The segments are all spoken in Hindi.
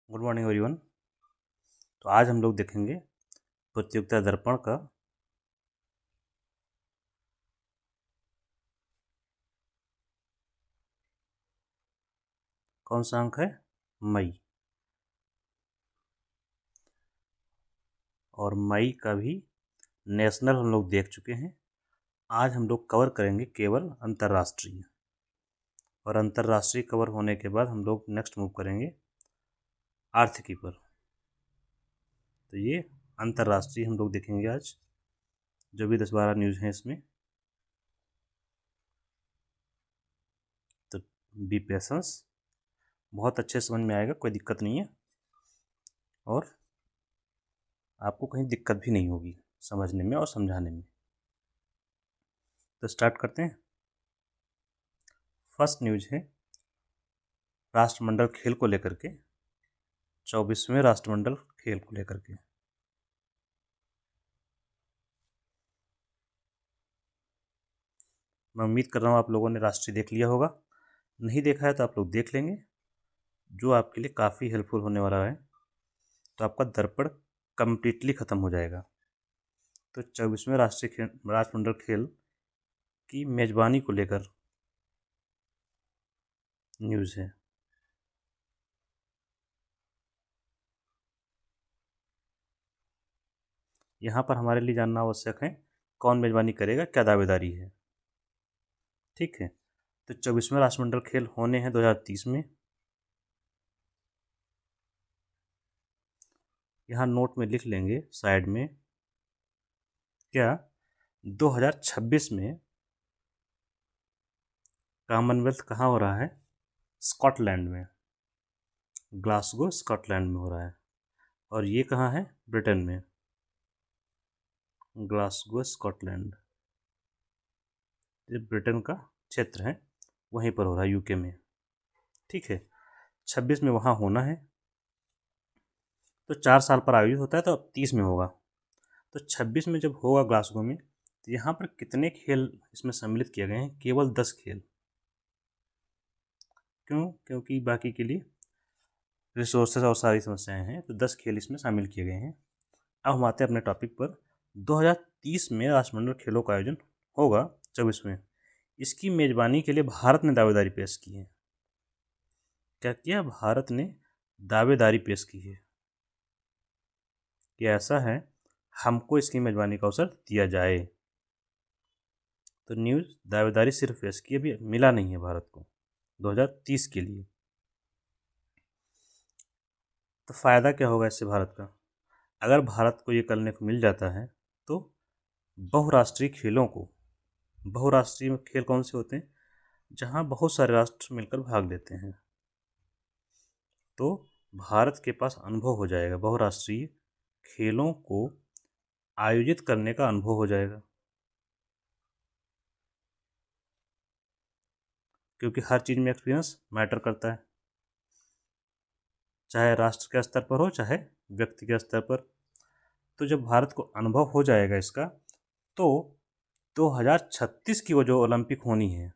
Good morning everyone. तो आज हम लोग देखेंगे प्रतियोगिता दर्पण का कौन सा अंक है, मई। और मई का भी नेशनल हम लोग देख चुके हैं। आज हम लोग कवर करेंगे केवल अंतर्राष्ट्रीय, और अंतर्राष्ट्रीय कवर होने के बाद हम लोग नेक्स्ट मूव करेंगे आर्थिकी पर। तो ये अंतर्राष्ट्रीय हम लोग देखेंगे आज, जो भी 10-12 न्यूज़ हैं इसमें। तो बी पेशेंस, बहुत अच्छे समझ में आएगा, कोई दिक्कत नहीं है, और आपको कहीं दिक्कत भी नहीं होगी समझने में और समझाने में। तो स्टार्ट करते हैं। फर्स्ट न्यूज़ है राष्ट्रमंडल खेल को लेकर के, 24वें राष्ट्रमंडल खेल को लेकर के। मैं उम्मीद कर रहा हूँ आप लोगों ने राष्ट्रीय देख लिया होगा। नहीं देखा है तो आप लोग देख लेंगे, जो आपके लिए काफ़ी हेल्पफुल होने वाला है। तो आपका दर्पण कम्प्लीटली ख़त्म हो जाएगा। तो 24वें राष्ट्रमंडल खेल की मेज़बानी को लेकर न्यूज़ है। यहाँ पर हमारे लिए जानना आवश्यक है कौन मेज़बानी करेगा, क्या दावेदारी है। ठीक है, तो 24वें राष्ट्रमंडल खेल होने हैं 2030 में। यहाँ नोट में लिख लेंगे साइड में, क्या 2026 में कॉमनवेल्थ कहाँ हो रहा है, स्कॉटलैंड में, ग्लासगो स्कॉटलैंड में हो रहा है। और ये कहाँ है, ब्रिटेन में, ग्लासगो स्कॉटलैंड। ये ब्रिटेन का क्षेत्र है, वहीं पर हो रहा है, यूके में। ठीक है, 26 में वहाँ होना है। तो 4 साल पर आयोजित होता है, तो अब 30 में होगा। तो 26 में जब होगा ग्लासगो में, तो यहाँ पर कितने खेल इसमें सम्मिलित किए गए हैं, केवल 10 खेल। क्यों? क्योंकि बाकी के लिए रिसोर्सेज और सारी समस्याएं हैं, तो 10 खेल इसमें शामिल किए गए हैं। अब हम आते हैं अपने टॉपिक पर। 2030 में राष्ट्रमंडल खेलों का आयोजन होगा 24 में। इसकी मेज़बानी के लिए भारत ने दावेदारी पेश की है। क्या किया? भारत ने दावेदारी पेश की है कि ऐसा है, हमको इसकी मेज़बानी का अवसर दिया जाए। तो न्यूज़ दावेदारी सिर्फ पेश की, अभी मिला नहीं है भारत को 2030 के लिए। तो फ़ायदा क्या होगा इससे भारत का? अगर भारत को ये करने को मिल जाता है, तो बहुराष्ट्रीय खेलों को, बहुराष्ट्रीय खेल कौन से होते हैं, जहाँ बहुत सारे राष्ट्र मिलकर भाग लेते हैं, तो भारत के पास अनुभव हो जाएगा, बहुराष्ट्रीय खेलों को आयोजित करने का अनुभव हो जाएगा। क्योंकि हर चीज़ में एक्सपीरियंस मैटर करता है, चाहे राष्ट्र के स्तर पर हो चाहे व्यक्ति के स्तर पर। तो जब भारत को अनुभव हो जाएगा इसका, तो 2036 की वो जो ओलंपिक होनी है,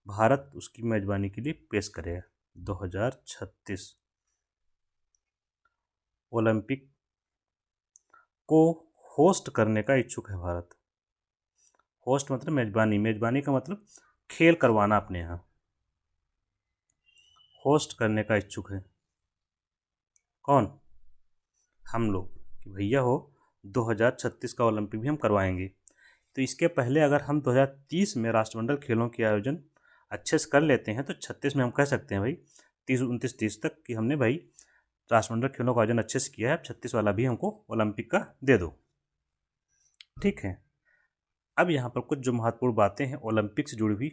भारत उसकी मेज़बानी के लिए पेश करेगा। 2036 ओलंपिक को होस्ट करने का इच्छुक है भारत। होस्ट मतलब मेज़बानी, मेज़बानी का मतलब खेल करवाना अपने यहाँ, होस्ट करने का इच्छुक है कौन? हम लोग, कि भैया हो 2036 का ओलंपिक भी हम करवाएंगे। तो इसके पहले अगर हम 2030 में राष्ट्रमंडल खेलों के आयोजन अच्छे से कर लेते हैं, तो 36 में हम कह सकते हैं भाई 30, 29, 30 तक कि हमने भाई राष्ट्रमंडल खेलों का आयोजन अच्छे से किया है, अब 36 वाला भी हमको ओलंपिक का दे दो। ठीक है, अब यहाँ पर कुछ जो महत्वपूर्ण बातें हैं ओलंपिक से जुड़ी हुई,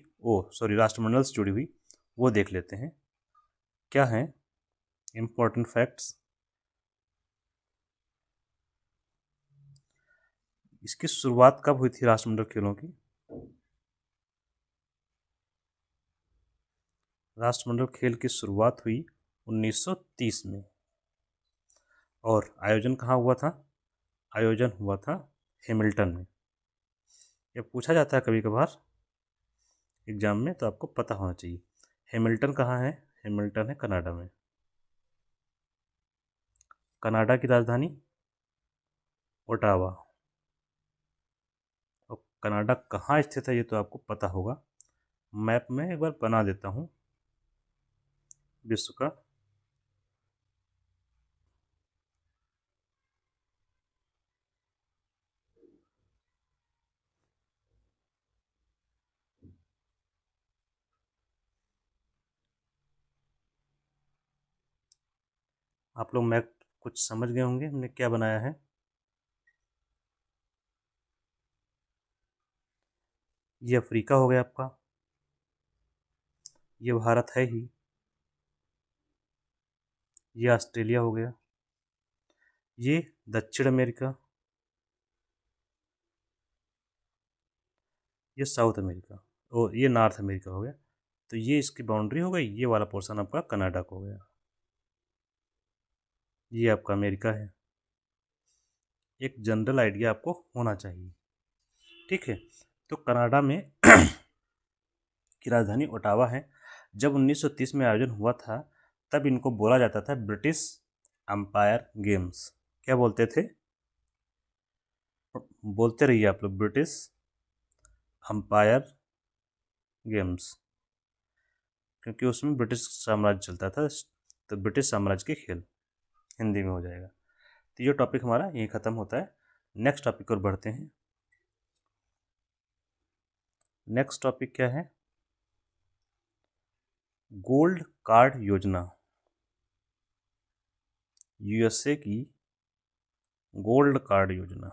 राष्ट्रमंडल से जुड़ी हुई, वो देख लेते हैं। क्या है इम्पोर्टेंट फैक्ट्स। इसकी शुरुआत कब हुई थी राष्ट्रमंडल खेलों की? राष्ट्रमंडल खेल की शुरुआत हुई 1930 में। और आयोजन कहाँ हुआ था? आयोजन हुआ था हैमिल्टन में। ये पूछा जाता है कभी कभार एग्जाम में, तो आपको पता होना चाहिए। हैमिल्टन कहाँ है? हैमिल्टन है कनाडा में। कनाडा की राजधानी ओटावा। और कनाडा कहाँ स्थित है ये तो आपको पता होगा। मैप में एक बार बना देता हूँ विश्व का। आप लोग मैप कुछ समझ गए होंगे हमने क्या बनाया है। ये अफ्रीका हो गया आपका, ये भारत है ही, ये ऑस्ट्रेलिया हो गया, ये दक्षिण अमेरिका, ये साउथ अमेरिका, और ये नॉर्थ अमेरिका हो गया। तो ये इसकी बाउंड्री हो गई। ये वाला पोर्शन आपका कनाडा का हो गया। ये आपका अमेरिका है। एक जनरल आइडिया आपको होना चाहिए, ठीक है। तो कनाडा में की राजधानी ओटावा है। जब 1930 में आयोजन हुआ था तब इनको बोला जाता था ब्रिटिश अंपायर गेम्स। क्या बोलते थे? बोलते रहिए आप लोग, ब्रिटिश अंपायर गेम्स, क्योंकि उसमें ब्रिटिश साम्राज्य चलता था। तो ब्रिटिश साम्राज्य के खेल हिंदी में हो जाएगा। तो ये टॉपिक हमारा यहीं ख़त्म होता है। नेक्स्ट टॉपिक पर बढ़ते हैं। नेक्स्ट टॉपिक क्या है? गोल्ड कार्ड योजना। यूएसए की गोल्ड कार्ड योजना।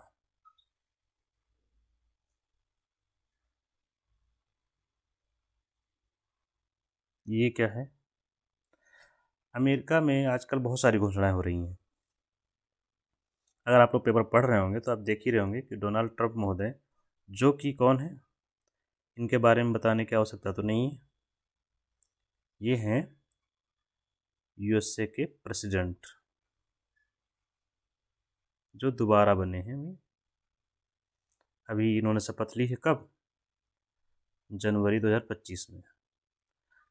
ये क्या है? अमेरिका में आजकल बहुत सारी घोषणाएं हो रही हैं। अगर आप लोग पेपर पढ़ रहे होंगे तो आप देख ही रहे होंगे कि डोनाल्ड ट्रंप महोदय, जो कि कौन है, इनके बारे में बताने की आवश्यकता तो नहीं है। ये हैं यूएसए के प्रेसिडेंट, जो दोबारा बने हैं। अभी इन्होंने शपथ ली है कब? जनवरी 2025 में।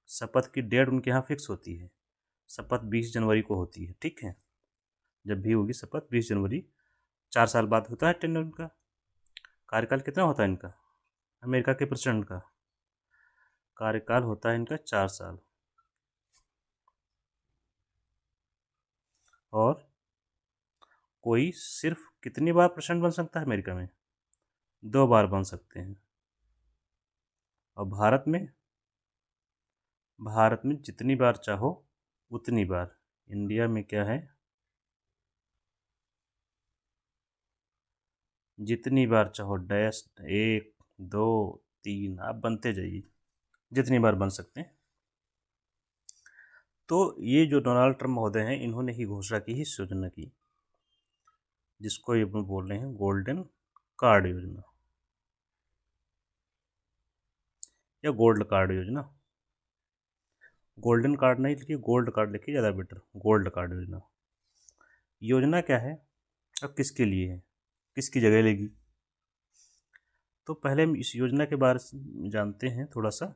शपथ की डेट उनके यहाँ फिक्स होती है। शपथ 20 जनवरी को होती है, ठीक है। जब भी होगी शपथ 20 जनवरी। 4 साल बाद होता है टेंडर इनका। कार्यकाल कितना होता है इनका? अमेरिका के प्रेसिडेंट का कार्यकाल होता है इनका 4 साल। और कोई सिर्फ कितनी बार प्रेसिडेंट बन सकता है अमेरिका में? 2 बार बन सकते हैं। और भारत में जितनी बार चाहो उतनी बार। इंडिया में क्या है? जितनी बार चाहो, डैश 1 2 3 आप बनते जाइए, जितनी बार बन सकते हैं। तो ये जो डोनाल्ड ट्रंप महोदय हैं, इन्होंने ही घोषणा की, ही योजना की, जिसको ये बोल रहे हैं गोल्डन कार्ड योजना या गोल्ड कार्ड योजना। गोल्डन कार्ड नहीं लिखिए, गोल्ड कार्ड लिखिए, ज़्यादा बेटर। गोल्ड कार्ड योजना। योजना क्या है और किसके लिए है, किसकी जगह लेगी? तो पहले हम इस योजना के बारे में जानते हैं थोड़ा सा।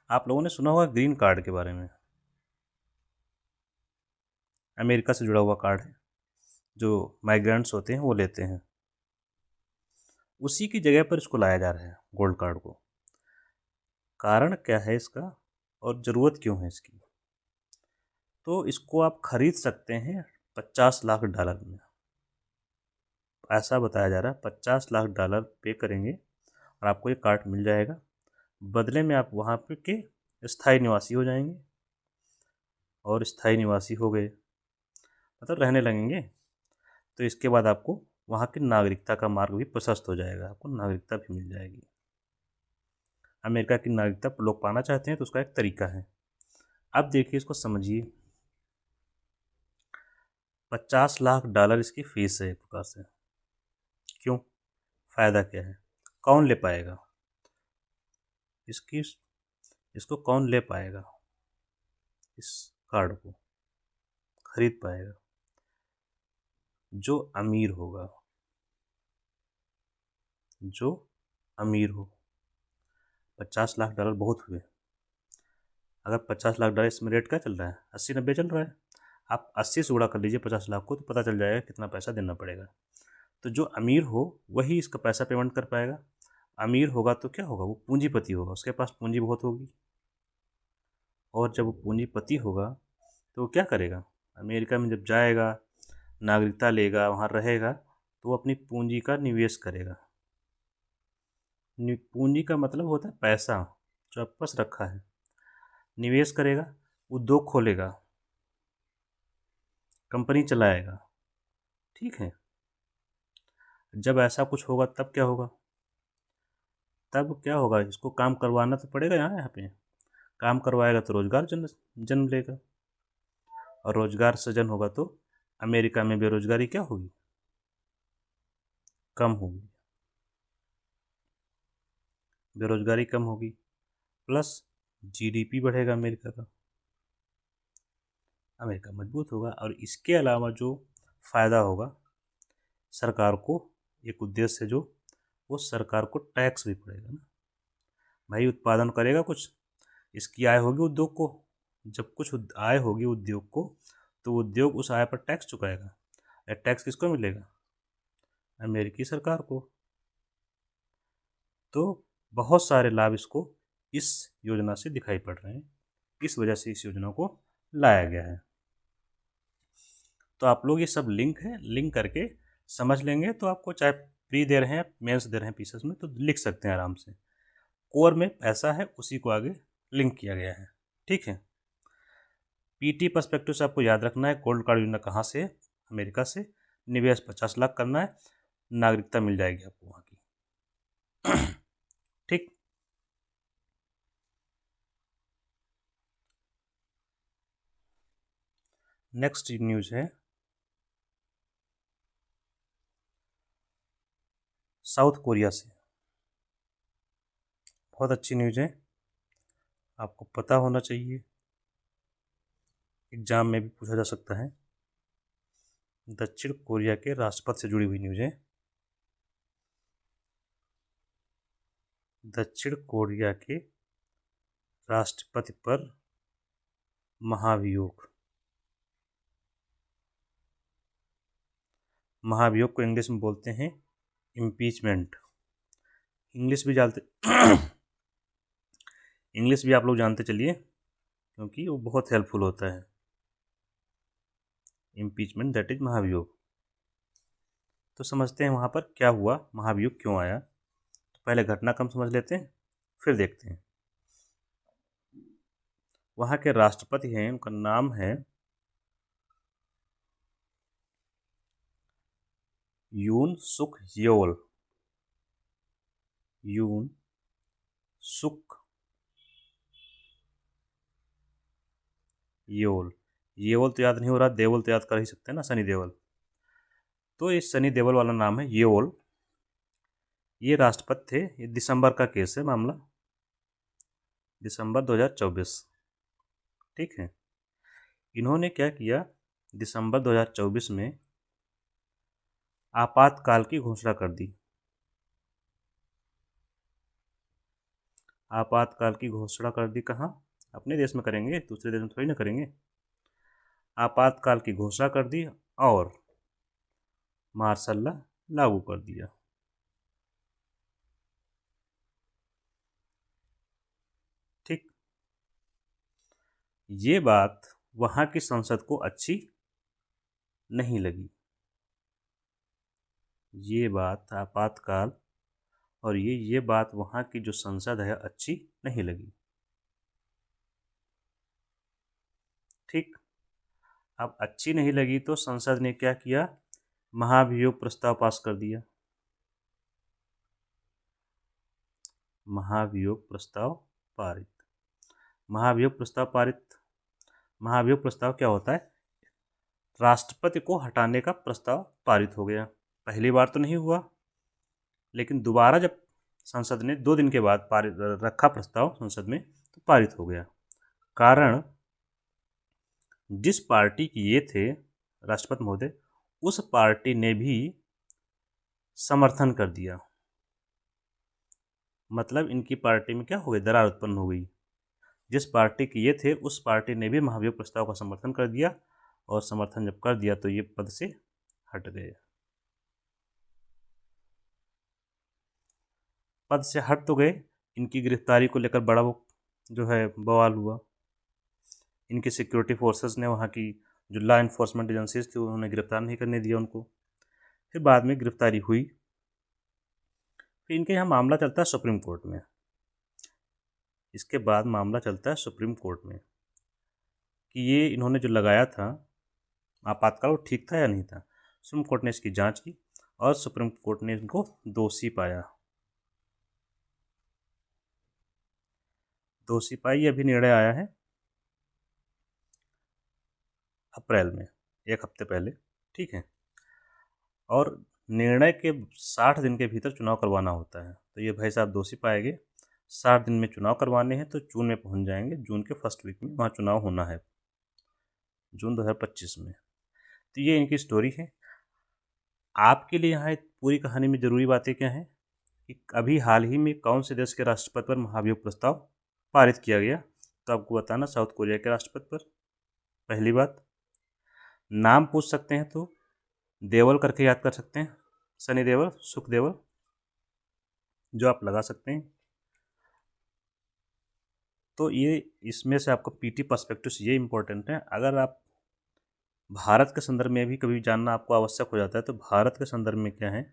आप लोगों ने सुना होगा ग्रीन कार्ड के बारे में। अमेरिका से जुड़ा हुआ कार्ड है, जो माइग्रेंट्स होते हैं वो लेते हैं। उसी की जगह पर इसको लाया जा रहा है, गोल्ड कार्ड को। कारण क्या है इसका और ज़रूरत क्यों है इसकी? तो इसको आप खरीद सकते हैं 50 लाख डॉलर में। ऐसा बताया जा रहा है 50 लाख डॉलर पे करेंगे और आपको ये कार्ड मिल जाएगा। बदले में आप वहाँ पे के स्थायी निवासी हो जाएंगे। और स्थायी निवासी हो गए मतलब रहने लगेंगे, तो इसके बाद आपको वहाँ की नागरिकता का मार्ग भी प्रशस्त हो जाएगा। आपको नागरिकता भी मिल जाएगी। अमेरिका की नागरिकता लोग पाना चाहते हैं तो उसका एक तरीका है। अब देखिए, इसको समझिए। 50 लाख डॉलर इसकी फीस है एक प्रकार से। क्यों? फ़ायदा क्या है? कौन ले पाएगा इसकी इसको कौन ले पाएगा? इस कार्ड को खरीद पाएगा जो अमीर होगा, जो अमीर हो। 50 लाख डॉलर बहुत हुए। अगर 50 लाख डॉलर, इसमें रेट क्या चल रहा है? 80 90 चल रहा है। आप 80 से गुणा कर लीजिए 50 लाख को, तो पता चल जाएगा कितना पैसा देना पड़ेगा। तो जो अमीर हो वही इसका पैसा पेमेंट कर पाएगा। अमीर होगा तो क्या होगा, वो पूंजीपति होगा, उसके पास पूंजी बहुत होगी। और जब वो पूंजीपति होगा तो वो क्या करेगा, अमेरिका में जब जाएगा, नागरिकता लेगा, वहाँ रहेगा, तो वो अपनी पूंजी का निवेश करेगा। पूंजी का मतलब होता है पैसा जो आपके पास रखा है। निवेश करेगा, उद्योग खोलेगा, कंपनी चलाएगा। ठीक है। जब ऐसा कुछ होगा तब क्या होगा, तब क्या होगा, इसको काम करवाना तो पड़ेगा। यहाँ पे काम करवाएगा तो रोजगार जन्म लेगा, और रोजगार सृजन होगा तो अमेरिका में बेरोजगारी क्या होगी, कम होगी। बेरोजगारी कम होगी, प्लस जीडीपी बढ़ेगा अमेरिका का, अमेरिका मजबूत होगा। और इसके अलावा जो फ़ायदा होगा सरकार को, एक उद्देश्य जो, वो सरकार को टैक्स भी पड़ेगा ना। भाई उत्पादन करेगा कुछ, इसकी आय होगी उद्योग को। जब कुछ आय होगी उद्योग को, तो उद्योग उस आय पर टैक्स चुकाएगा। और टैक्स किसको मिलेगा, अमेरिकी सरकार को। तो बहुत सारे लाभ इसको, इस योजना से दिखाई पड़ रहे हैं। इस वजह से इस योजना को लाया गया है। तो आप लोग ये सब लिंक है, लिंक करके समझ लेंगे तो आपको, चाहे प्री दे रहे हैं मेंस दे रहे हैं पीसेस में, तो लिख सकते हैं आराम से। कोर में पैसा है, उसी को आगे लिंक किया गया है। ठीक है। पीटी पर्सपेक्टिव से आपको याद रखना है, गोल्ड कार्ड योजना कहाँ से है, अमेरिका से। निवेश 50 लाख करना है, नागरिकता मिल जाएगी आपको वहाँ की। ठीक। नेक्स्ट न्यूज़ है साउथ कोरिया से। बहुत अच्छी न्यूज़ है, आपको पता होना चाहिए, एग्जाम में भी पूछा जा सकता है। दक्षिण कोरिया के राष्ट्रपति से जुड़ी हुई न्यूज़ है। दक्षिण कोरिया के राष्ट्रपति पर महाभियोग। महाभियोग को इंग्लिश में बोलते हैं इम्पीचमेंट। इंग्लिश भी जानते इंग्लिश भी आप लोग जानते चलिए, क्योंकि वो बहुत हेल्पफुल होता है। इम्पीचमेंट दैट इज महाभियोग। तो समझते हैं वहाँ पर क्या हुआ, महाभियोग क्यों आया। तो पहले घटनाक्रम समझ लेते हैं, फिर देखते हैं। वहाँ के राष्ट्रपति हैं, उनका नाम है यून सुक येओल। यून सुक येओल। येओल तो याद नहीं हो रहा, देवल तो याद कर ही सकते हैं ना, सनी देवल। तो ये सनी देवल वाला नाम है येओल। ये राष्ट्रपति थे। ये दिसंबर का केस है, मामला दिसंबर 2024। ठीक है। इन्होंने क्या किया, दिसंबर 2024 में आपातकाल की घोषणा कर दी। आपातकाल की घोषणा कर दी कहाँ, अपने देश में करेंगे, दूसरे देश में थोड़ी ना करेंगे। आपातकाल की घोषणा कर दी और मार्शल लॉ लागू कर दिया। ठीक। ये बात वहाँ की संसद को अच्छी नहीं लगी। ये बात आपातकाल और ये बात वहाँ की जो संसद है अच्छी नहीं लगी। ठीक। अब अच्छी नहीं लगी तो संसद ने क्या किया, महाभियोग प्रस्ताव पास कर दिया। महाभियोग प्रस्ताव पारित। महाभियोग प्रस्ताव पारित। महाभियोग प्रस्ताव क्या होता है, राष्ट्रपति को हटाने का प्रस्ताव पारित हो गया। पहली बार तो नहीं हुआ, लेकिन दोबारा जब संसद ने 2 दिन के बाद पारित रखा प्रस्ताव संसद में, तो पारित हो गया। कारण, जिस पार्टी की ये थे राष्ट्रपति महोदय, उस पार्टी ने भी समर्थन कर दिया। मतलब इनकी पार्टी में क्या हो गई, दरार उत्पन्न हो गई। जिस पार्टी के ये थे उस पार्टी ने भी महाभियोग प्रस्ताव का समर्थन कर दिया, और समर्थन जब कर दिया तो ये पद से हट गए। पद से हट तो गए, इनकी गिरफ्तारी को लेकर बड़ा वो जो है बवाल हुआ। इनकी सिक्योरिटी फोर्सेस ने, वहाँ की जो लॉ इन्फोर्समेंट एजेंसीज थी, उन्होंने गिरफ्तार नहीं करने दिया उनको। फिर बाद में गिरफ्तारी हुई। फिर इनके यहाँ मामला चलता है सुप्रीम कोर्ट में। इसके बाद मामला चलता है सुप्रीम कोर्ट में कि ये इन्होंने जो लगाया था आपातकाल, वो ठीक था या नहीं था। सुप्रीम कोर्ट ने इसकी जांच की और सुप्रीम कोर्ट ने इनको दोषी पाया। दोषी पाई, अभी निर्णय आया है अप्रैल में, एक हफ्ते पहले, ठीक है। और निर्णय के 60 दिन के भीतर चुनाव करवाना होता है। तो ये भाई साहब दोषी पाए गए, 60 दिन में चुनाव करवाने हैं, तो जून में पहुंच जाएंगे। जून के फर्स्ट वीक में वहाँ चुनाव होना है, जून 2025 में। तो ये इनकी स्टोरी है। आपके लिए यहाँ पूरी कहानी में ज़रूरी बातें क्या हैं कि अभी हाल ही में कौन से देश के राष्ट्रपति पर महाभियोग प्रस्ताव पारित किया गया। तो आपको बताना, साउथ कोरिया के राष्ट्रपति पर। पहली बात, नाम पूछ सकते हैं तो देवल करके याद कर सकते हैं, सनी देवल, सुख देवल, जो आप लगा सकते हैं। तो ये इसमें से आपको पीटी पर्सपेक्टिव से ये इम्पोर्टेंट है। अगर आप भारत के संदर्भ में भी कभी जानना आपको आवश्यक हो जाता है, तो भारत के संदर्भ में क्या है,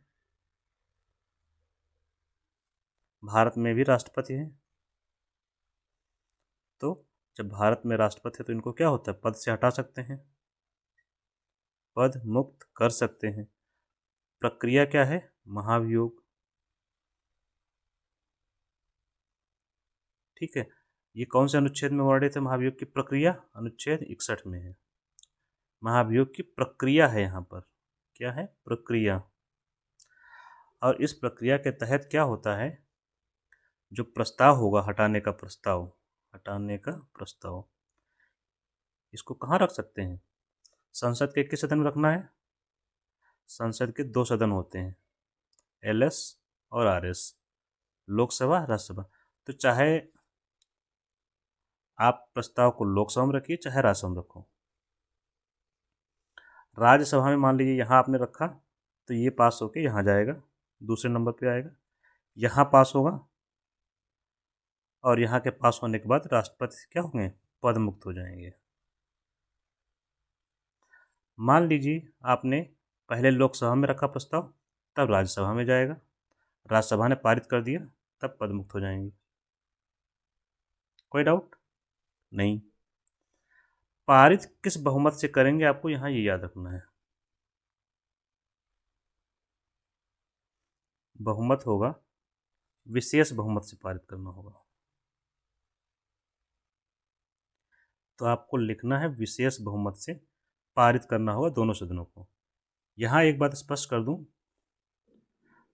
भारत में भी राष्ट्रपति हैं। तो जब भारत में राष्ट्रपति है तो इनको क्या होता है, पद से हटा सकते हैं, पद मुक्त कर सकते हैं। प्रक्रिया क्या है, महाभियोग, ठीक है। ये कौन से अनुच्छेद में वर्णित है महाभियोग की प्रक्रिया, अनुच्छेद 61 में है। महाभियोग की प्रक्रिया है यहाँ पर, क्या है, प्रक्रिया। और इस प्रक्रिया के तहत क्या होता है, जो प्रस्ताव होगा, हटाने का प्रस्ताव, हटाने का प्रस्ताव, इसको कहाँ रख सकते हैं, संसद के किस सदन में रखना है, संसद के 2 सदन होते हैं, एलएस और आरएस, लोकसभा, राज्यसभा। तो चाहे आप प्रस्ताव को लोकसभा में रखिए, चाहे राज्यसभा में रखो। राज्यसभा में मान लीजिए यहाँ आपने रखा, तो ये पास होके यहाँ जाएगा, दूसरे नंबर पे आएगा, यहाँ पास होगा, और यहाँ के पास होने के बाद राष्ट्रपति क्या होंगे, पद मुक्त हो जाएंगे। मान लीजिए आपने पहले लोकसभा में रखा प्रस्ताव, तब राज्यसभा में जाएगा, राज्यसभा ने पारित कर दिया, तब पद मुक्त हो जाएंगे। कोई डाउट नहीं। पारित किस बहुमत से करेंगे, आपको यहाँ ये याद रखना है। बहुमत होगा, विशेष बहुमत से पारित करना होगा। तो आपको लिखना है विशेष बहुमत से पारित करना होगा दोनों सदनों को। यहाँ एक बात स्पष्ट कर दूं,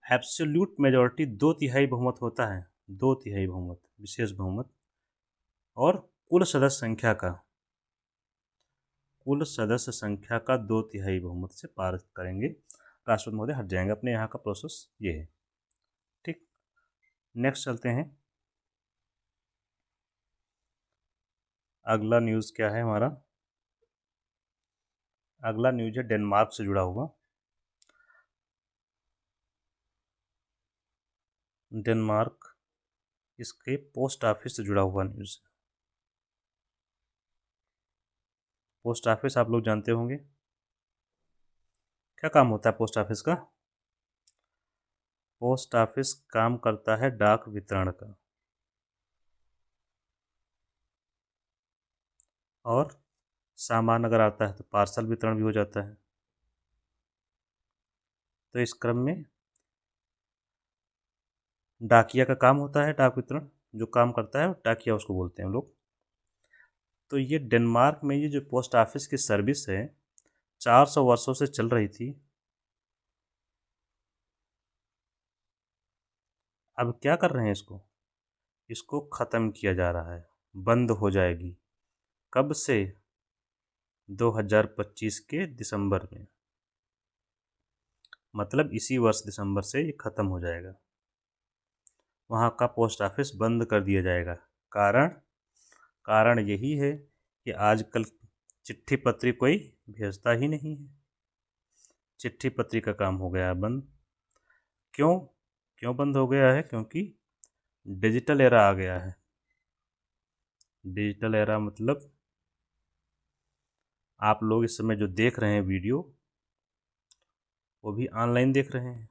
एब्सोल्यूट मेजॉरिटी 2/3 बहुमत होता है, 2/3 बहुमत, विशेष बहुमत। और कुल सदस्य संख्या का, कुल सदस्य संख्या का 2/3 बहुमत से पारित करेंगे, राष्ट्रपति महोदय हट जाएंगे। अपने यहाँ का प्रोसेस ये है, ठीक। नेक्स्ट चलते हैं। अगला न्यूज़ क्या है हमारा, अगला न्यूज़ है डेनमार्क से जुड़ा हुआ। डेनमार्क, इसके पोस्ट ऑफिस से जुड़ा हुआ न्यूज़ है। पोस्ट ऑफिस आप लोग जानते होंगे, क्या काम होता है पोस्ट ऑफिस का। पोस्ट ऑफिस काम करता है डाक वितरण का, और सामान अगर आता है तो पार्सल वितरण भी हो जाता है। तो इस क्रम में डाकिया का काम होता है, डाक वितरण जो काम करता है डाकिया उसको बोलते हैं हम लोग। तो ये डेनमार्क में ये जो पोस्ट ऑफिस की सर्विस है 400 वर्षों से चल रही थी। अब क्या कर रहे हैं, इसको इसको ख़त्म किया जा रहा है, बंद हो जाएगी। कब से, 2025 के दिसंबर में, मतलब इसी वर्ष दिसंबर से ये ख़त्म हो जाएगा। वहाँ का पोस्ट ऑफिस बंद कर दिया जाएगा। कारण, कारण यही है कि आजकल चिट्ठी पत्री कोई भेजता ही नहीं है। चिट्ठी पत्री का काम हो गया बंद। क्यों क्यों बंद हो गया है? क्योंकि डिजिटल एरा आ गया है। डिजिटल एरा मतलब आप लोग इस समय जो देख रहे हैं वीडियो, वो भी ऑनलाइन देख रहे हैं।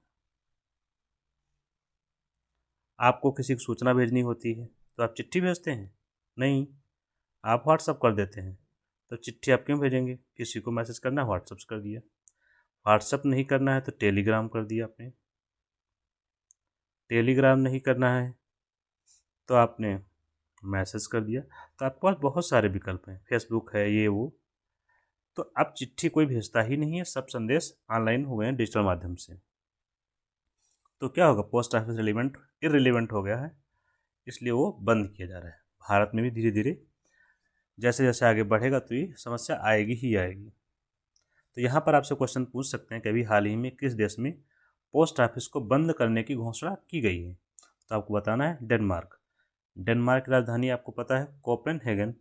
आपको किसी को सूचना भेजनी होती है तो आप चिट्ठी भेजते हैं? नहीं, आप व्हाट्सअप कर देते हैं। तो चिट्ठी आप क्यों भेजेंगे? किसी को मैसेज करना है, व्हाट्सअप से कर दिया। व्हाट्सअप नहीं करना है तो टेलीग्राम कर दिया आपने। टेलीग्राम नहीं करना है तो आपने मैसेज कर दिया। तो आपके पास बहुत सारे विकल्प हैं, फेसबुक है, ये वो। तो अब चिट्ठी कोई भेजता ही नहीं है, सब संदेश ऑनलाइन हो गए हैं डिजिटल माध्यम से। तो क्या होगा? पोस्ट ऑफिस रिलेवेंट इररिलेवेंट हो गया है, इसलिए वो बंद किया जा रहा है। भारत में भी धीरे धीरे जैसे जैसे आगे बढ़ेगा तो ये समस्या आएगी ही आएगी। तो यहाँ पर आपसे क्वेश्चन पूछ सकते हैं कि अभी हाल ही में किस देश में पोस्ट ऑफिस को बंद करने की घोषणा की गई है? तो आपको बताना है डेनमार्क। डेनमार्क की राजधानी आपको पता है कोपेनहेगन।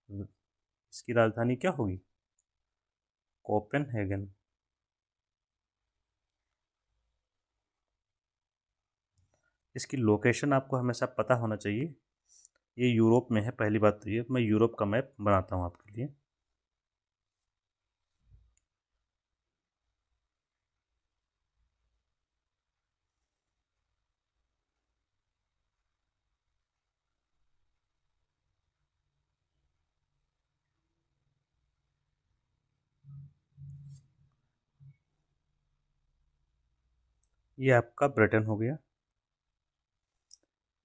इसकी राजधानी क्या होगी? कोपेनहेगन। इसकी लोकेशन आपको हमेशा पता होना चाहिए। ये यूरोप में है, पहली बात तो ये। मैं यूरोप का मैप बनाता हूँ आपके लिए। ये आपका ब्रिटेन हो गया।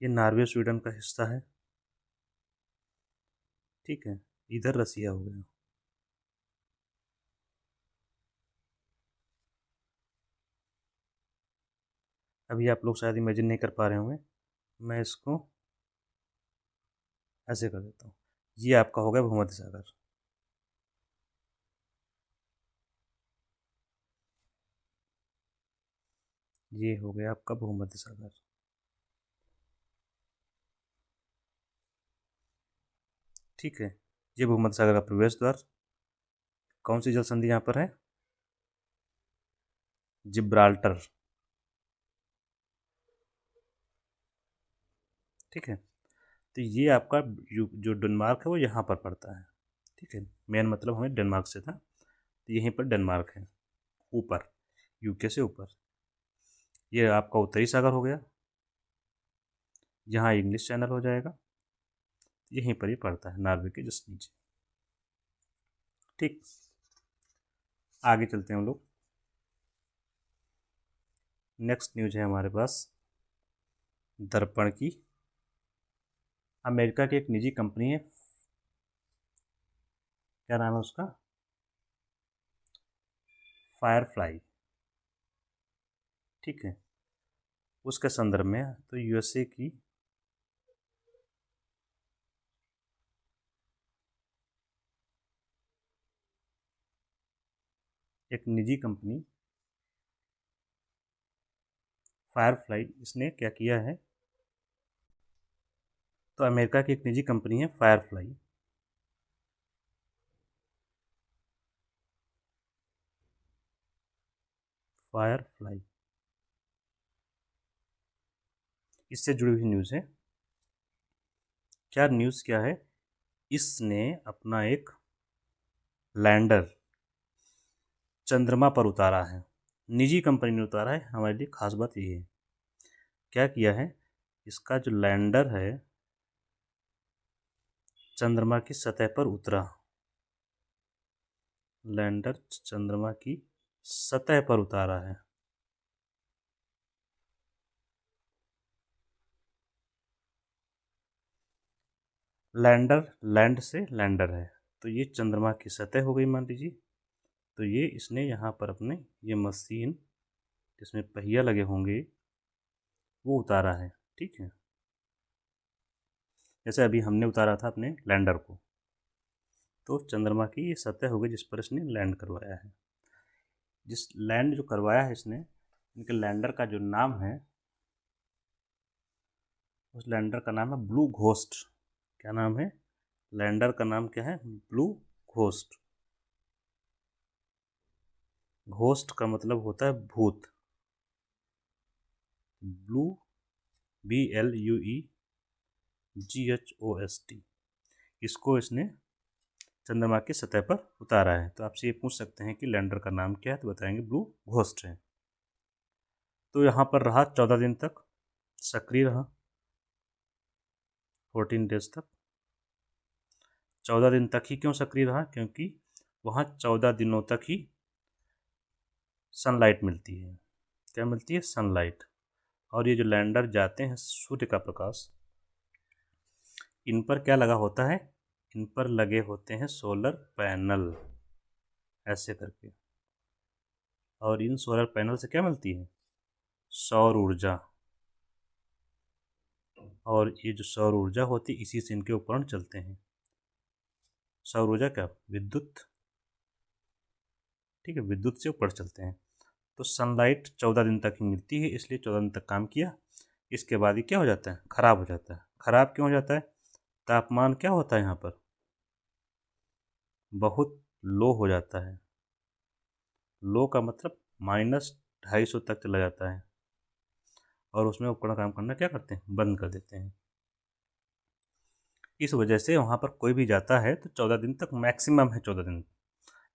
ये नॉर्वे स्वीडन का हिस्सा है। ठीक है, इधर रसिया हो गया। अभी आप लोग शायद इमेजिन नहीं कर पा रहे होंगे, मैं इसको ऐसे कर देता हूँ। ये आपका हो गया भूमध्य सागर। ये हो गया आपका भूमध्य सागर। ठीक है, ये भूमध्य सागर का प्रवेश द्वार। कौन सी जल संधि यहाँ पर है? जिब्राल्टर। ठीक है, तो ये आपका जो डेनमार्क है वो यहाँ पर पड़ता है। ठीक है, मेन मतलब हमें डेनमार्क से था, तो यहीं पर डेनमार्क है, ऊपर, यूके से ऊपर। ये आपका उत्तरी सागर हो गया, यहाँ इंग्लिश चैनल हो जाएगा। यहीं पर ही पड़ता है, नॉर्वे के जस्ट नीचे। ठीक, आगे चलते हैं हम लोग। नेक्स्ट न्यूज है हमारे पास दर्पण की। अमेरिका की एक निजी कंपनी है, क्या नाम है उसका? फायरफ्लाई। ठीक है, उसके संदर्भ में तो यूएसए की एक निजी कंपनी फायरफ्लाई, इसने क्या किया है? तो अमेरिका की एक निजी कंपनी है फायरफ्लाई। फायरफ्लाई, इससे जुड़ी हुई न्यूज़ है। क्या न्यूज़ क्या है? इसने अपना एक लैंडर चंद्रमा पर उतारा है। निजी कंपनी ने उतारा है, हमारे लिए खास बात ये है। क्या किया है? इसका जो लैंडर है चंद्रमा की सतह पर उतरा। लैंडर चंद्रमा की सतह पर उतारा है। लैंडर, लैंड से लैंडर है, तो ये चंद्रमा की सतह हो गई मान लीजिए। तो ये इसने यहाँ पर अपने ये मशीन जिसमें पहिया लगे होंगे वो उतारा है। ठीक है, जैसे अभी हमने उतारा था अपने लैंडर को, तो चंद्रमा की ये सतह हो गई जिस पर इसने लैंड करवाया है। जिस लैंड जो करवाया है इसने, इनके लैंडर का जो नाम है, उस लैंडर का नाम है ब्लू घोस्ट। क्या नाम है? लैंडर का नाम क्या है? Blue ghost. घोस्ट का मतलब होता है भूत। Blue BLUEGHOST। इसको इसने चंद्रमा की सतह पर उतारा है। तो आपसे ये पूछ सकते हैं कि लैंडर का नाम क्या है, तो बताएंगे ब्लू घोस्ट है। तो यहाँ पर रहा 14 दिन तक, सक्रिय रहा 14 डेज तक। 14 दिन तक ही क्यों सक्रिय रहा? क्योंकि वहाँ 14 दिनों तक ही सनलाइट मिलती है। क्या मिलती है? सनलाइट। और ये जो लैंडर जाते हैं सूर्य का प्रकाश, इन पर क्या लगा होता है? इन पर लगे होते हैं सोलर पैनल, ऐसे करके। और इन सोलर पैनल से क्या मिलती है? सौर ऊर्जा। और ये जो सौर ऊर्जा होती है, इसी से इनके उपकरण चलते हैं। सौर ऊर्जा क्या? विद्युत। ठीक है, विद्युत से ऊपर चलते हैं। तो सनलाइट 14 दिन तक ही मिलती है, इसलिए 14 दिन तक काम किया। इसके बाद ये क्या हो जाता है? खराब हो जाता है। खराब क्यों हो जाता है? तापमान क्या होता है यहाँ पर? बहुत लो हो जाता है। लो का मतलब -250 तक चला जाता है। और उसमें उपकरण काम करना क्या करते हैं? बंद कर देते हैं। इस वजह से वहाँ पर कोई भी जाता है तो 14 दिन तक मैक्सिमम है। 14 दिन,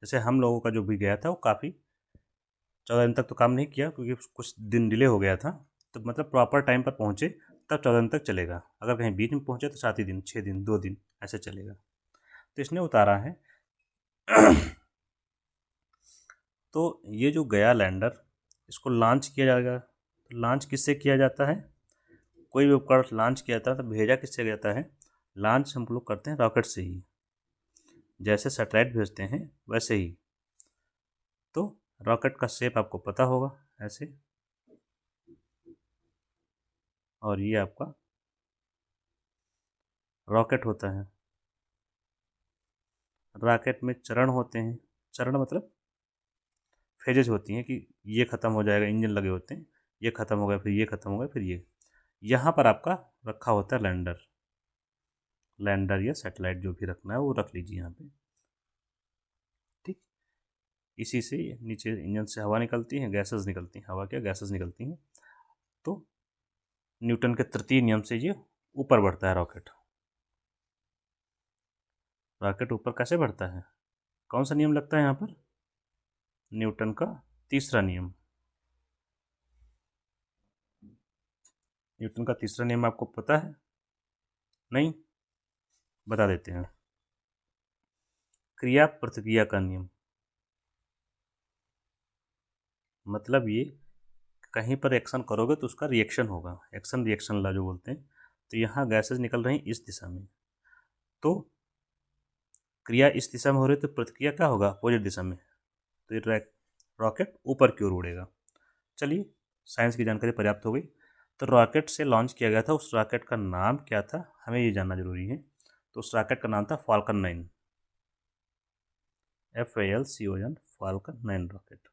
जैसे हम लोगों का जो भी गया था वो काफ़ी 14 दिन तक तो काम नहीं किया, क्योंकि कुछ दिन डिले हो गया था। तो मतलब प्रॉपर टाइम पर पहुँचे तब 14 दिन तक चलेगा। अगर कहीं बीच में पहुँचे तो 7 ही दिन, 6 दिन, 2 दिन ऐसे चलेगा। तो इसने उतारा है। तो ये जो गया लैंडर, इसको लॉन्च किया जाएगा। तो लॉन्च किससे किया जाता है? कोई भी उपकरण लॉन्च किया जाता है तो भेजा किससे जाता है? लॉन्च हम लोग करते हैं रॉकेट से ही। जैसे सैटेलाइट भेजते हैं वैसे ही। तो रॉकेट का शेप आपको पता होगा, ऐसे। और ये आपका रॉकेट होता है। रॉकेट में चरण होते हैं। चरण मतलब फेजेज होती हैं कि ये ख़त्म हो जाएगा, इंजन लगे होते हैं, ये ख़त्म हो गया, फिर ये ख़त्म हो गया, फिर ये। यहाँ पर आपका रखा होता है लैंडर। लैंडर या सैटेलाइट जो भी रखना है वो रख लीजिए यहाँ पे। ठीक। इसी से नीचे इंजन से हवा निकलती है, गैसेस निकलती हैं। हवा क्या? गैसेस निकलती हैं। तो न्यूटन के तृतीय नियम से ये ऊपर बढ़ता है रॉकेट। रॉकेट ऊपर कैसे बढ़ता है? कौन सा नियम लगता है यहाँ पर? न्यूटन का तीसरा नियम। न्यूटन का तीसरा नियम आपको पता है? नहीं? बता देते हैं। क्रिया प्रतिक्रिया का नियम। मतलब ये, कहीं पर एक्शन करोगे तो उसका रिएक्शन होगा। एक्शन रिएक्शन ला जो बोलते हैं। तो यहाँ गैसेज निकल रही इस दिशा में, तो क्रिया इस दिशा में हो रही है, तो प्रतिक्रिया क्या होगा? अपोजिट दिशा में। तो ये रॉकेट ऊपर की ओर उड़ेगा। चलिए, साइंस की जानकारी पर्याप्त हो गई। तो रॉकेट से लॉन्च किया गया था, उस रॉकेट का नाम क्या था, हमें ये जानना जरूरी है। तो उस रॉकेट का नाम था फाल्कन 9। FALCON, falcon 9 rocket.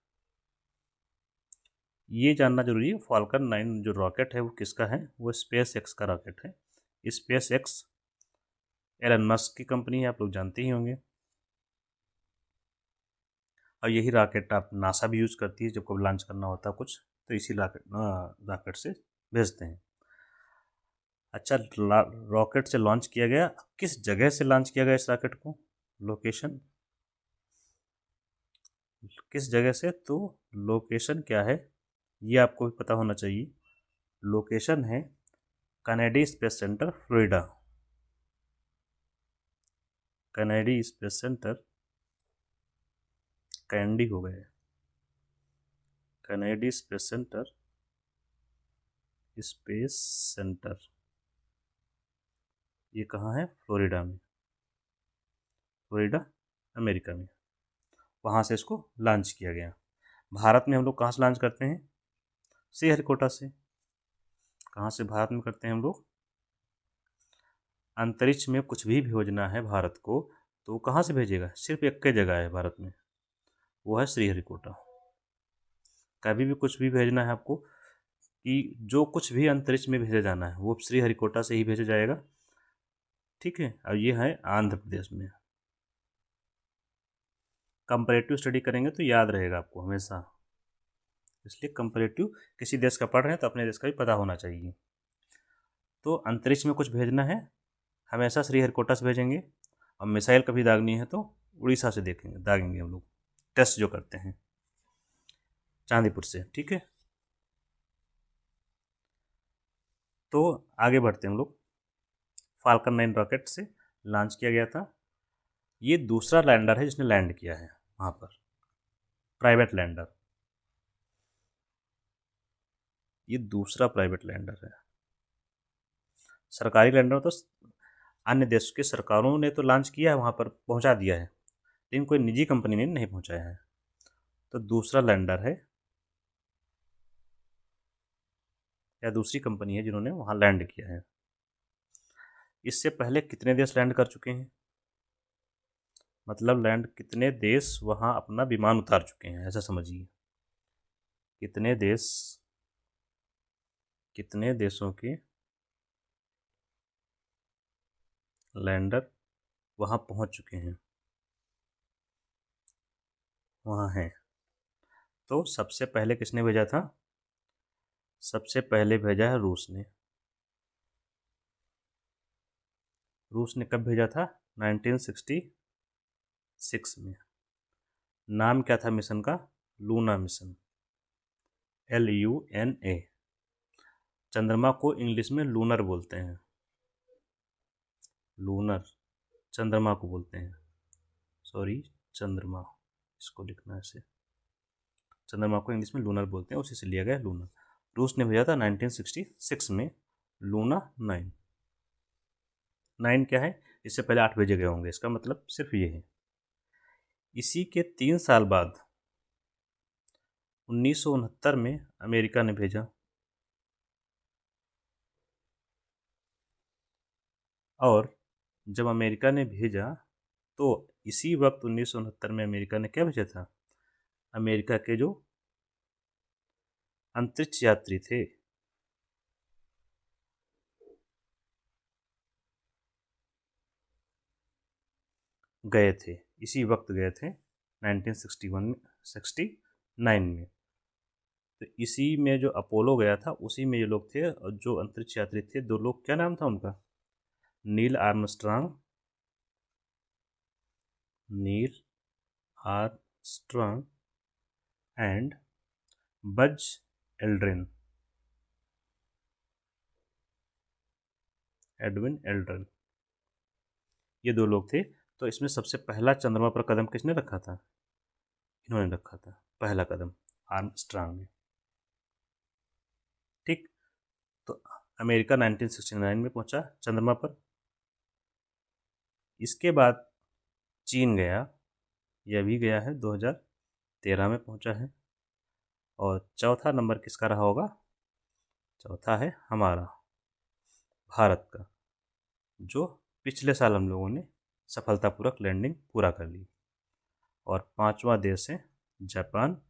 ये जानना जरूरी है, फाल्कन 9 जो रॉकेट है वो किसका है? वो स्पेस एक्स का रॉकेट है। स्पेस एक्स एलन मस्क की कंपनी है, आप लोग जानते ही होंगे। और यही रॉकेट आप नासा भी यूज़ करती है जब कभी लॉन्च करना होता है कुछ, तो इसी रॉकेट से भेजते हैं। अच्छा, रॉकेट से लॉन्च किया गया। किस जगह से लॉन्च किया गया इस रॉकेट को? लोकेशन। किस जगह से? तो लोकेशन क्या है ये आपको भी पता होना चाहिए। लोकेशन है Kennedy space centre, Florida. Kennedy space centre, candy हो गए, Kennedy space centre, space centre. ये कहाँ है? फ्लोरिडा में। फ्लोरिडा, अमेरिका में। वहाँ से इसको लॉन्च किया गया। भारत में हम लोग कहाँ से लॉन्च करते हैं? श्रीहरिकोटा से। कहाँ से भारत में करते हैं हम लोग? अंतरिक्ष में कुछ भी भेजना है भारत को, तो वो कहाँ से भेजेगा? सिर्फ एक ही जगह है भारत में, वो है श्रीहरिकोटा। कभी भी कुछ भी भेजना है आपको, कि जो कुछ भी अंतरिक्ष में भेजा जाना है वो श्रीहरिकोटा से ही भेजा जाएगा। ठीक है। अब ये है आंध्र प्रदेश में। कंपैरेटिव स्टडी करेंगे तो याद रहेगा आपको हमेशा, इसलिए कंपैरेटिव किसी देश का पढ़ रहे हैं तो अपने देश का भी पता होना चाहिए। तो अंतरिक्ष में कुछ भेजना है, हमेशा श्रीहरिकोटा से भेजेंगे, और मिसाइल कभी दागनी है तो उड़ीसा से दागेंगे हम लोग, टेस्ट जो करते हैं चांदीपुर से, ठीक है। तो आगे बढ़ते हैं हम लोग। फाल्कन 9 रॉकेट से लॉन्च किया गया था। ये दूसरा लैंडर है जिसने लैंड किया है वहाँ पर, प्राइवेट लैंडर। ये दूसरा प्राइवेट लैंडर है। सरकारी लैंडर तो अन्य देश की सरकारों ने तो लॉन्च किया है, वहाँ पर पहुँचा दिया है, लेकिन कोई निजी कंपनी ने नहीं पहुँचाया है। तो दूसरा लैंडर है या दूसरी कंपनी है जिन्होंने वहाँ लैंड किया है। इससे पहले कितने देश लैंड कर चुके हैं, मतलब लैंड कितने देश वहाँ अपना विमान उतार चुके हैं, ऐसा समझिए। कितने देशों के लैंडर वहाँ पहुँच चुके हैं, वहाँ हैं। तो सबसे पहले किसने भेजा था? सबसे पहले भेजा है रूस ने। रूस ने कब भेजा था? 1966 में। नाम क्या था मिशन का? Luna mission, LUNA। चंद्रमा को इंग्लिश में लूनर बोलते हैं, लूनर चंद्रमा को बोलते हैं, सॉरी चंद्रमा, इसको लिखना है ऐसे, चंद्रमा को इंग्लिश में लूनर बोलते हैं, उसी से लिया गया लूनर। रूस ने भेजा था 1966 में लूना 9। 9 क्या है? इससे पहले 8 भेजे गए होंगे, इसका मतलब सिर्फ ये है। इसी के 3 साल बाद 1969 में अमेरिका ने भेजा, और जब अमेरिका ने भेजा तो इसी वक्त 1969 में अमेरिका ने क्या भेजा था? अमेरिका के जो अंतरिक्ष यात्री थे, गए थे, इसी वक्त गए थे 1961 में, 69 में। तो इसी में जो अपोलो गया था उसी में ये लोग थे, और जो अंतरिक्ष यात्री थे 2 लोग, क्या नाम था उनका? Neil Armstrong and Buzz Aldrin, Edwin Aldrin, ये 2 लोग थे। तो इसमें सबसे पहला चंद्रमा पर कदम किसने रखा था? इन्होंने रखा था पहला कदम, आर्मस्ट्रांग ने, ठीक। तो अमेरिका 1969 में पहुंचा चंद्रमा पर। इसके बाद चीन गया, यह भी गया है, 2013 में पहुंचा है। और चौथा नंबर किसका रहा होगा? चौथा है हमारा भारत का, जो पिछले साल हम लोगों ने सफलतापूर्वक लैंडिंग पूरा कर ली। और 5वां देश है जापान,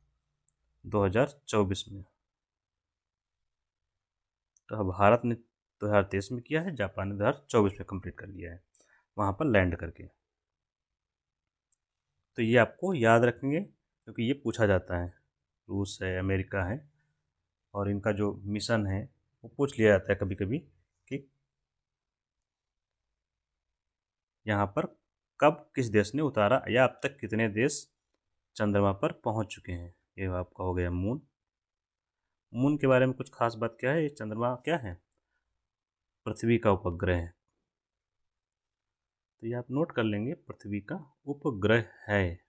2024 में। तो भारत ने 2023 में किया है, जापान ने 2024 में कंप्लीट कर लिया है वहाँ पर लैंड करके। तो ये आपको याद रखेंगे क्योंकि ये पूछा जाता है। रूस है, अमेरिका है, और इनका जो मिशन है वो पूछ लिया जाता है कभी कभी कि यहाँ पर कब किस देश ने उतारा, या अब तक कितने देश चंद्रमा पर पहुँच चुके हैं। ये आपका हो गया मून। मून के बारे में कुछ खास बात क्या है? ये चंद्रमा क्या है? पृथ्वी का उपग्रह है। तो ये आप नोट कर लेंगे, पृथ्वी का उपग्रह है।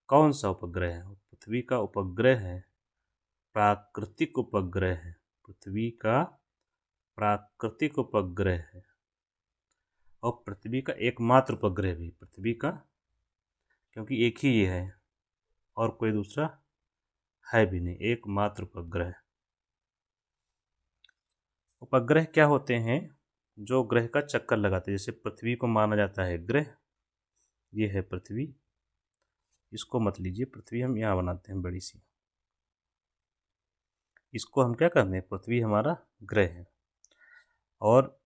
कौन सा उपग्रह है? पृथ्वी का उपग्रह है, प्राकृतिक उपग्रह है, पृथ्वी का प्राकृतिक उपग्रह है। और पृथ्वी का एकमात्र उपग्रह भी, पृथ्वी का, क्योंकि एक ही ये है और कोई दूसरा है भी नहीं, एकमात्र उपग्रह। उपग्रह क्या होते हैं? जो ग्रह का चक्कर लगाते हैं। जैसे पृथ्वी को माना जाता है ग्रह, ये है पृथ्वी, इसको मत लीजिए, पृथ्वी हम यहाँ बनाते हैं बड़ी सी, इसको हम क्या करते हैं? पृथ्वी हमारा ग्रह है। और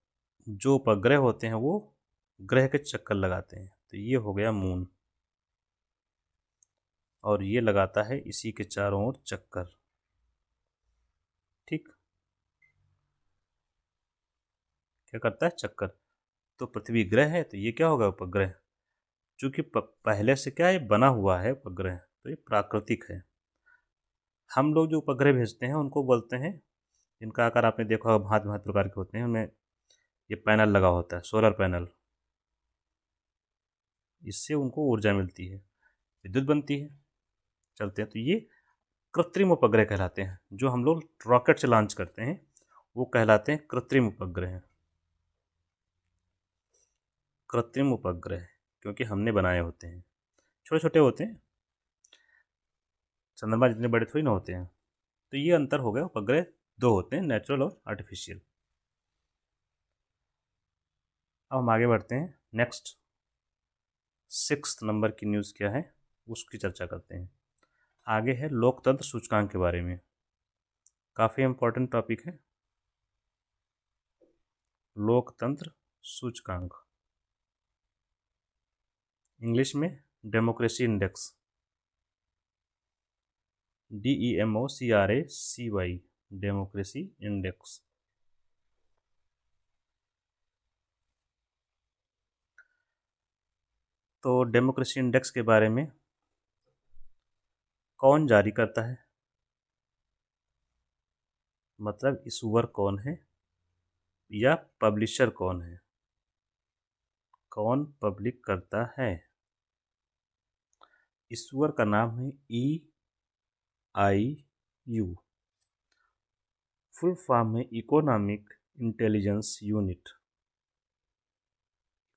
जो उपग्रह होते हैं वो ग्रह के चक्कर लगाते हैं। तो ये हो गया मून, और ये लगाता है इसी के चारों ओर चक्कर। ठीक, क्या करता है? चक्कर। तो पृथ्वी ग्रह है, तो ये क्या होगा? उपग्रह। चूंकि पहले से क्या है, बना हुआ है उपग्रह, तो ये प्राकृतिक है। हम लोग जो उपग्रह भेजते हैं उनको बोलते हैं, इनका आकार आपने देखा होगा, भांति भांति प्रकार के होते हैं, उनमें ये पैनल लगा होता है, सोलर पैनल। इससे उनको ऊर्जा मिलती है, विद्युत बनती है, चलते हैं। तो ये कृत्रिम उपग्रह कहलाते हैं। जो हम लोग रॉकेट से लॉन्च करते हैं वो कहलाते हैं कृत्रिम उपग्रह। कृत्रिम उपग्रह क्योंकि हमने बनाए होते हैं, छोटे छोटे होते हैं, चंद्रमा जितने बड़े थोड़ी ना होते हैं। तो ये अंतर हो गया, उपग्रह दो होते हैं, नेचुरल और आर्टिफिशियल। अब हम आगे बढ़ते हैं। नेक्स्ट 6 नंबर की न्यूज़ क्या है उसकी चर्चा करते हैं। आगे है लोकतंत्र सूचकांक के बारे में, काफ़ी इम्पोर्टेंट टॉपिक है। लोकतंत्र सूचकांक, इंग्लिश में democracy index, DEMOCRACY, democracy index. तो डेमोक्रेसी इंडेक्स के बारे में कौन जारी करता है, मतलब इशूअर कौन है या पब्लिशर कौन है, कौन पब्लिक करता है? इशूअर का नाम है EIU, फुल फॉर्म है economic intelligence unit.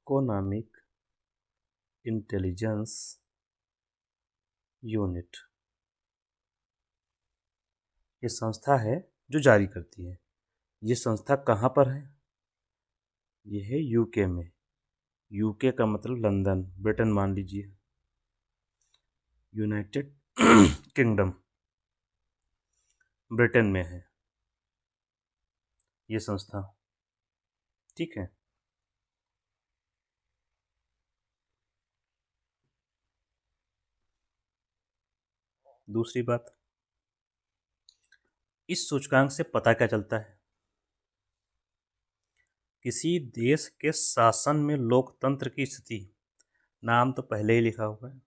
Economic intelligence unit ये संस्था है जो जारी करती है। ये संस्था कहाँ पर है? ये है यूके में। यूके का मतलब लंदन, ब्रिटेन मान लीजिए, यूनाइटेड किंगडम, ब्रिटेन में है ये संस्था। ठीक है। दूसरी बात, इस सूचकांक से पता क्या चलता है? किसी देश के शासन में लोकतंत्र की स्थिति, नाम तो पहले ही लिखा हुआ है,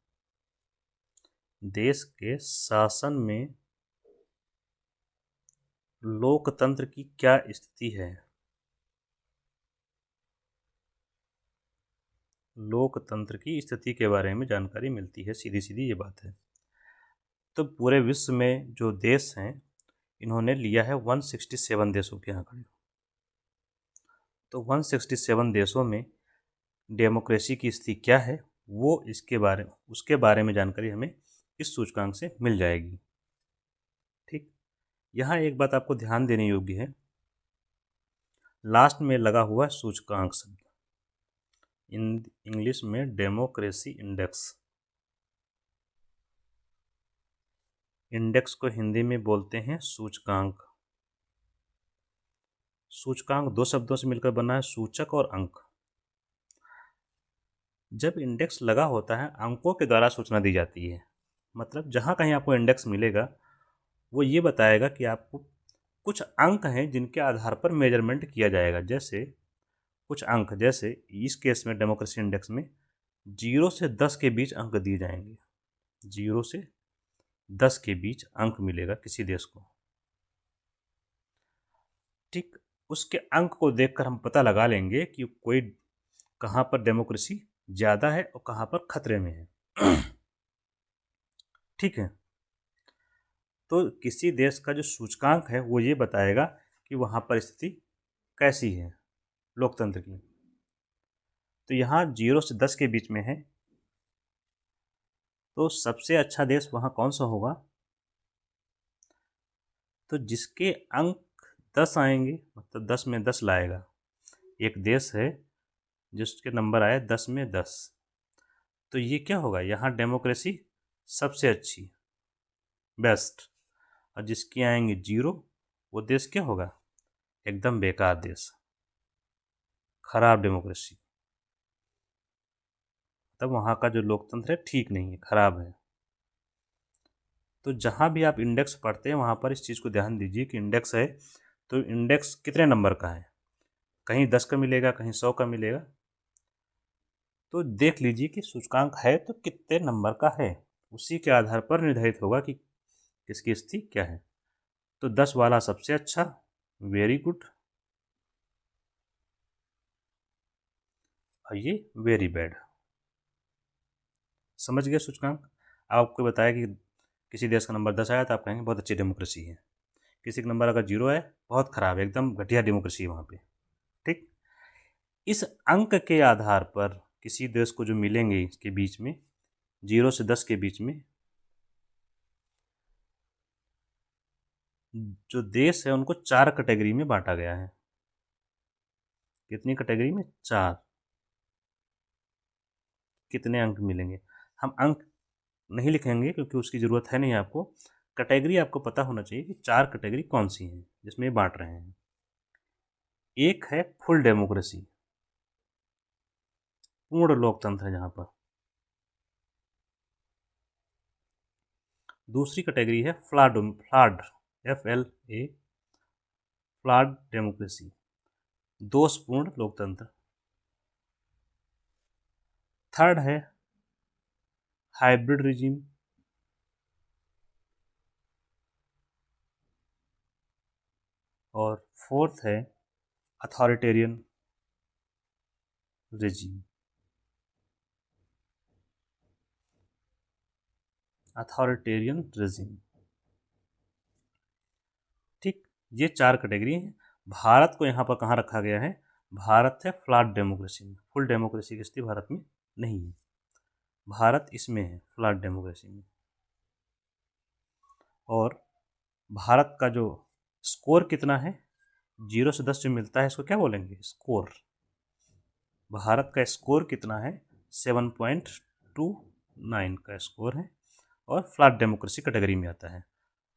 देश के शासन में लोकतंत्र की क्या स्थिति है। लोकतंत्र की स्थिति के बारे में जानकारी मिलती है, सीधी सीधी ये बात है। तो पूरे विश्व में जो देश हैं इन्होंने लिया है 167 देशों के आंकड़े। तो 167 देशों में डेमोक्रेसी की स्थिति क्या है वो उसके बारे में जानकारी हमें इस सूचकांक से मिल जाएगी। ठीक, यहाँ एक बात आपको ध्यान देने योग्य है, लास्ट में लगा हुआ है सूचकांक शब्द, इंग्लिश में डेमोक्रेसी इंडेक्स। इंडेक्स को हिंदी में बोलते हैं सूचकांक। सूचकांक दो शब्दों से मिलकर बना है, सूचक और अंक। जब इंडेक्स लगा होता है अंकों के द्वारा सूचना दी जाती है, मतलब जहाँ कहीं आपको इंडेक्स मिलेगा वो ये बताएगा कि आपको कुछ अंक हैं जिनके आधार पर मेजरमेंट किया जाएगा। जैसे कुछ अंक, जैसे इस केस में डेमोक्रेसी इंडेक्स में 0 से 10 के बीच अंक दिए जाएंगे। 0 से 10 के बीच अंक मिलेगा किसी देश को। ठीक, उसके अंक को देखकर हम पता लगा लेंगे कि कोई कहाँ पर डेमोक्रेसी ज़्यादा है और कहाँ पर खतरे में है। ठीक है। तो किसी देश का जो सूचकांक है वो ये बताएगा कि वहाँ पर स्थिति कैसी है लोकतंत्र की। तो यहाँ 0 से 10 के बीच में है, तो सबसे अच्छा देश वहाँ कौन सा होगा? तो जिसके अंक 10 आएंगे, मतलब 10 में 10 लाएगा। एक देश है जिसके नंबर आए 10 में 10, तो ये क्या होगा? यहाँ डेमोक्रेसी सबसे अच्छी, बेस्ट। और जिसकी आएंगे 0 वो देश क्या होगा? एकदम बेकार देश। खराब डेमोक्रेसी, तब वहाँ का जो लोकतंत्र है ठीक नहीं है, खराब है। तो जहाँ भी आप इंडेक्स पढ़ते हैं वहाँ पर इस चीज़ को ध्यान दीजिए कि इंडेक्स है तो इंडेक्स कितने नंबर का है, कहीं 10 का मिलेगा, कहीं 100 का मिलेगा। तो देख लीजिए कि सूचकांक है तो कितने नंबर का है, उसी के आधार पर निर्धारित होगा कि किसकी स्थिति क्या है। तो 10 वाला सबसे अच्छा, वेरी गुड, और ये वेरी बैड। समझ गए सूचकांक। आपको बताया कि किसी देश का नंबर 10 आया तो आप कहेंगे बहुत अच्छी डेमोक्रेसी है, किसी का नंबर अगर 0 है बहुत खराब है, एकदम घटिया डेमोक्रेसी है वहाँ पे। ठीक, इस अंक के आधार पर किसी देश को जो मिलेंगे इसके बीच में 0 से 10 के बीच में जो देश है उनको 4 कैटेगरी में बांटा गया है। कितनी कैटेगरी में? 4। कितने अंक मिलेंगे? हम अंक नहीं लिखेंगे क्योंकि उसकी ज़रूरत है नहीं आपको। कैटेगरी आपको पता होना चाहिए कि 4 कैटेगरी कौन सी हैं जिसमें ये बांट रहे हैं। एक है फुल डेमोक्रेसी, पूर्ण लोकतंत्र है जहाँ पर। दूसरी कैटेगरी है फ्लॉड, FLA, फ्लॉड डेमोक्रेसी, दोषपूर्ण लोकतंत्र। थर्ड है हाइब्रिड रिजीम, और फोर्थ है अथॉरिटेरियन रिजीम। अथॉरिटेरियन रिजीम, ठीक, ये 4 कैटेगरी हैं। भारत को यहाँ पर कहाँ रखा गया है? भारत है फ्लैट डेमोक्रेसी में, फुल डेमोक्रेसी की स्थिति भारत में नहीं है, भारत इसमें है फ्लैट डेमोक्रेसी में। और भारत का जो स्कोर कितना है, 0 से 10 जो मिलता है इसको क्या बोलेंगे? स्कोर। भारत का स्कोर कितना है? 7.29 का स्कोर है और फ्लैट डेमोक्रेसी कैटेगरी में आता है।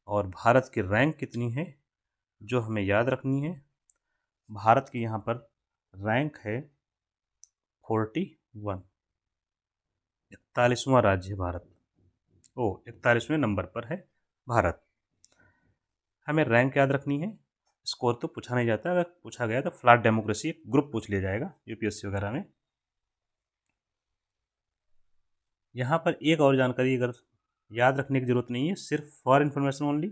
और भारत की रैंक कितनी है जो हमें याद रखनी है? भारत की यहाँ पर रैंक है 41, 41वां राज्य है भारत। 41वें नंबर पर है भारत। हमें रैंक याद रखनी है, स्कोर तो पूछा नहीं जाता, अगर पूछा गया तो फ्लैट डेमोक्रेसी एक ग्रुप पूछ लिया जाएगा यूपीएससी वगैरह में। यहाँ पर एक और जानकारी अगर याद रखने की ज़रूरत नहीं है, सिर्फ for information only.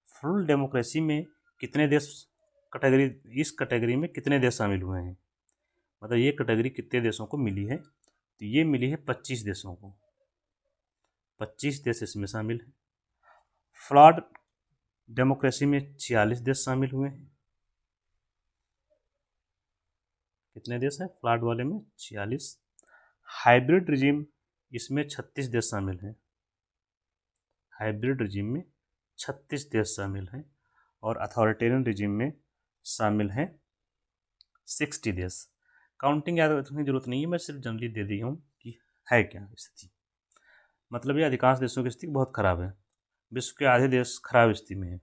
Full democracy में कितने देश कैटेगरी, इस कैटेगरी में कितने देश शामिल हुए हैं, मतलब ये कैटेगरी कितने देशों को मिली है? तो ये मिली है 25 देशों को, 25 देश इसमें शामिल हैं। फ्लॉड डेमोक्रेसी में 46 देश शामिल हुए हैं। कितने देश हैं फ्लॉड वाले में? 46। हाइब्रिड रिजीम, इसमें 36 देश शामिल हैं। हाइब्रिड रिजीम में 36 देश शामिल हैं। और अथॉरिटेरियन रिजीम में शामिल हैं 60 देश। काउंटिंग याद रखने की जरूरत नहीं है, मैं सिर्फ जनरली दे दी हूँ कि है क्या स्थिति। मतलब ये अधिकांश देशों की स्थिति बहुत खराब है, विश्व के आधे देश खराब स्थिति में है।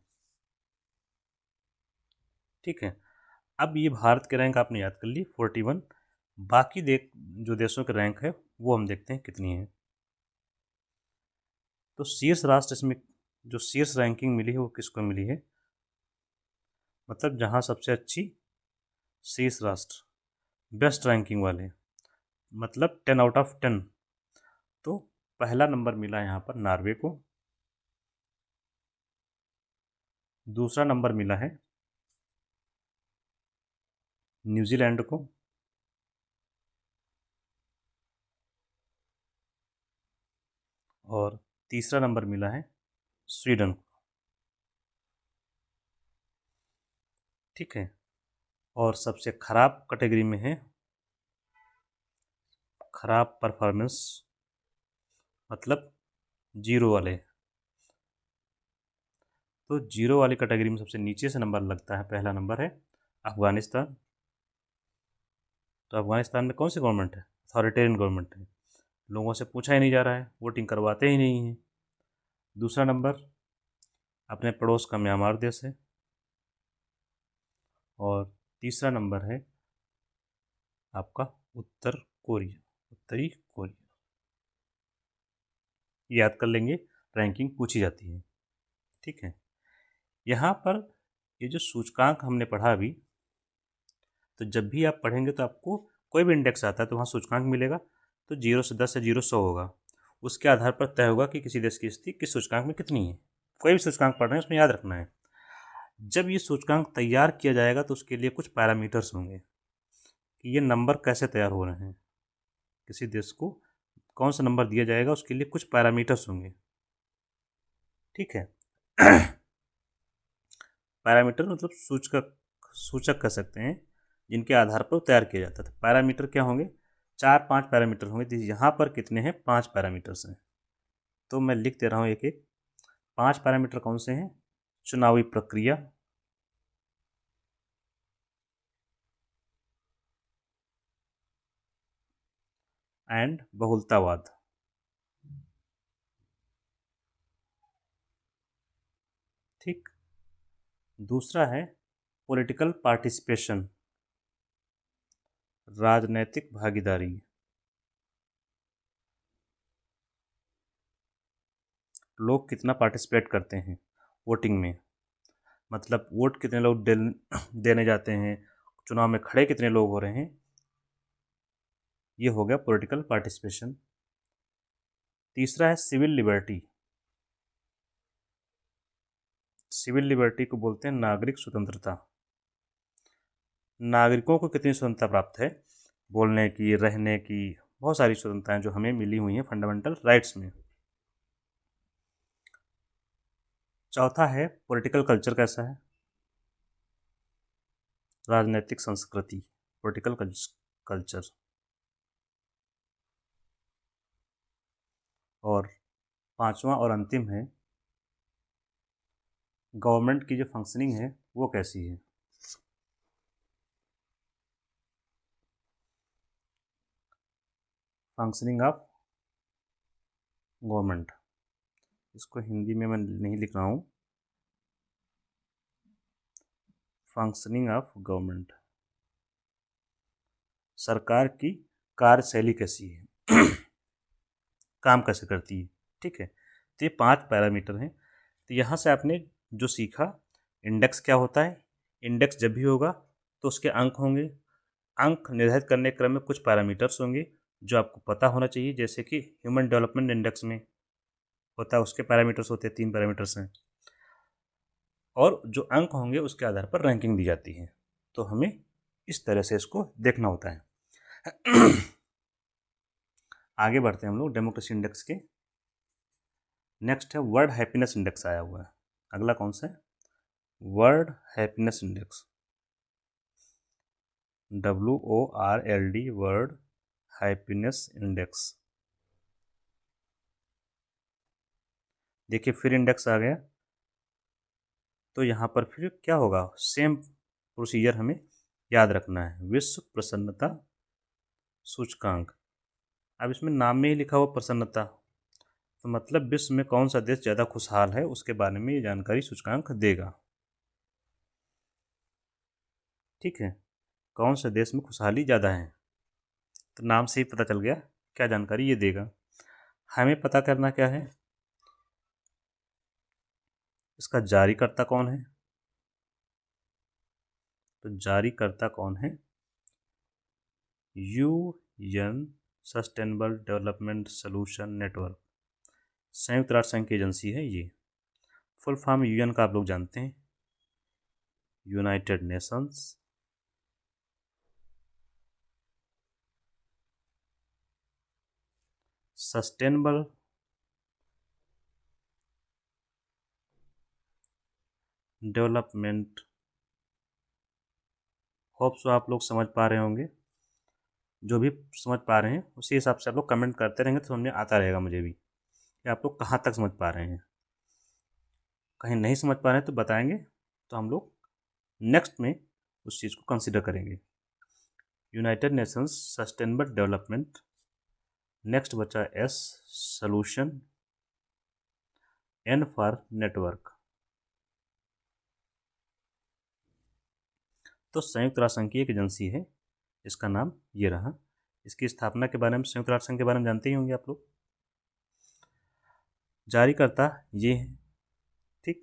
ठीक है, अब ये भारत के रैंक आपने याद कर ली 41। बाकी जो देशों के रैंक है वो हम देखते हैं कितनी है। तो शीर्ष राष्ट्र इसमें जो शीर्ष रैंकिंग मिली है वो किसको मिली है, मतलब जहाँ सबसे अच्छी शीर्ष राष्ट्र बेस्ट रैंकिंग वाले, मतलब 10 आउट ऑफ 10। तो पहला नंबर मिला यहाँ पर नॉर्वे को, दूसरा नंबर मिला है न्यूजीलैंड को, और तीसरा नंबर मिला है स्वीडन को। ठीक है, और सबसे खराब कैटेगरी में है खराब परफॉर्मेंस, मतलब 0 वाले। तो 0 वाली कैटेगरी में सबसे नीचे से नंबर लगता है, पहला नंबर है अफगानिस्तान। तो अफगानिस्तान में कौन सी गवर्नमेंट है? अथॉरिटेरियन गवर्नमेंट है, लोगों से पूछा ही नहीं जा रहा है, वोटिंग करवाते ही नहीं हैं। दूसरा नंबर अपने पड़ोस का म्यांमार देश है, और तीसरा नंबर है आपका उत्तर कोरिया, उत्तरी कोरिया। याद कर लेंगे, रैंकिंग पूछी जाती है। ठीक है, यहाँ पर ये जो सूचकांक हमने पढ़ा अभी, तो जब भी आप पढ़ेंगे तो आपको कोई भी इंडेक्स आता है तो वहाँ सूचकांक मिलेगा। तो 0 से 10 या 0 100 होगा, उसके आधार पर तय होगा कि किसी देश की स्थिति किस सूचकांक में कितनी है। कोई भी सूचकांक पढ़ रहे हैं उसमें याद रखना है। जब ये सूचकांक तैयार किया जाएगा तो उसके लिए कुछ पैरामीटर्स होंगे कि ये नंबर कैसे तैयार हो रहे हैं, किसी देश को कौन सा नंबर दिया जाएगा उसके लिए कुछ पैरामीटर्स होंगे। ठीक है, पैरामीटर मतलब सूचक, सूचक कह सकते हैं, जिनके आधार पर तैयार किया जाता था। पैरामीटर क्या होंगे, 4-5 पैरामीटर होंगे। तो यहाँ पर कितने हैं, 5 पैरामीटर्स हैं। तो मैं लिख दे रहा हूँ एक एक। 5 पैरामीटर कौन से हैं, चुनावी प्रक्रिया, एंड बहुलतावाद। ठीक, दूसरा है पॉलिटिकल पार्टिसिपेशन, राजनैतिक भागीदारी। लोग कितना पार्टिसिपेट करते हैं वोटिंग में, मतलब वोट कितने लोग देने जाते हैं, चुनाव में खड़े कितने लोग हो रहे हैं, ये हो गया पॉलिटिकल पार्टिसिपेशन। तीसरा है सिविल लिबर्टी। सिविल लिबर्टी को बोलते हैं नागरिक स्वतंत्रता। नागरिकों को कितनी स्वतंत्रता प्राप्त है, बोलने की, रहने की, बहुत सारी स्वतंत्रताएं जो हमें मिली हुई हैं फंडामेंटल राइट्स में। चौथा है पॉलिटिकल कल्चर कैसा है, राजनीतिक संस्कृति, पॉलिटिकल कल्चर। और पांचवा और अंतिम है गवर्नमेंट की जो फंक्शनिंग है वो कैसी है। फंक्शनिंग ऑफ गवर्नमेंट, इसको हिंदी में मैं नहीं लिख रहा हूँ, फंक्शनिंग ऑफ गवर्नमेंट, सरकार की कार्यशैली कैसी है, काम कैसे करती है। ठीक है, तो ये 5 पैरामीटर हैं। तो यहाँ से आपने जो सीखा, इंडेक्स क्या होता है, इंडेक्स जब भी होगा तो उसके अंक होंगे, अंक निर्धारित करने के क्रम में कुछ पैरामीटर्स होंगे जो आपको पता होना चाहिए, जैसे कि ह्यूमन डेवलपमेंट इंडेक्स में होता है, उसके पैरामीटर्स होते हैं, 3 पैरामीटर्स हैं, और जो अंक होंगे उसके आधार पर रैंकिंग दी जाती है। तो हमें इस तरह से इसको देखना होता है। आगे बढ़ते हैं हम लोग डेमोक्रेसी इंडेक्स के। नेक्स्ट है वर्ल्ड हैप्पीनेस इंडेक्स आया हुआ है। अगला कौन सा है, world happiness index, WORLD, world happiness index. देखिए फिर इंडेक्स आ गया, तो यहाँ पर फिर क्या होगा, सेम प्रोसीजर हमें याद रखना है, विश्व प्रसन्नता सूचकांक। अब इसमें नाम में ही लिखा हुआ प्रसन्नता, तो मतलब विश्व में कौन सा देश ज़्यादा खुशहाल है उसके बारे में ये जानकारी सूचकांक देगा। ठीक है, कौन से देश में खुशहाली ज़्यादा है, तो नाम से ही पता चल गया क्या जानकारी ये देगा। हमें पता करना क्या है, इसका जारीकर्ता कौन है, तो जारीकर्ता कौन है, UN sustainable development solution network, संयुक्त राष्ट्र संघ की एजेंसी है ये। फुल फॉर्म UN का आप लोग जानते हैं, United Nations sustainable development. Hope so आप लोग समझ पा रहे होंगे, जो भी समझ पा रहे हैं उसी हिसाब से आप लोग कमेंट करते रहेंगे तो समझ में आता रहेगा मुझे भी कि आप लोग कहाँ तक समझ पा रहे हैं। कहीं नहीं समझ पा रहे हैं तो बताएंगे, तो हम लोग नेक्स्ट में उस चीज़ को कंसिडर करेंगे। United Nations sustainable development, next बचा S solution, N for network. तो संयुक्त राष्ट्र संघ की एक एजेंसी है इसका नाम ये रहा। इसकी स्थापना के बारे में, संयुक्त राष्ट्र संघ के बारे में जानते ही होंगे आप लोग। जारीकर्ता ये है, ठीक।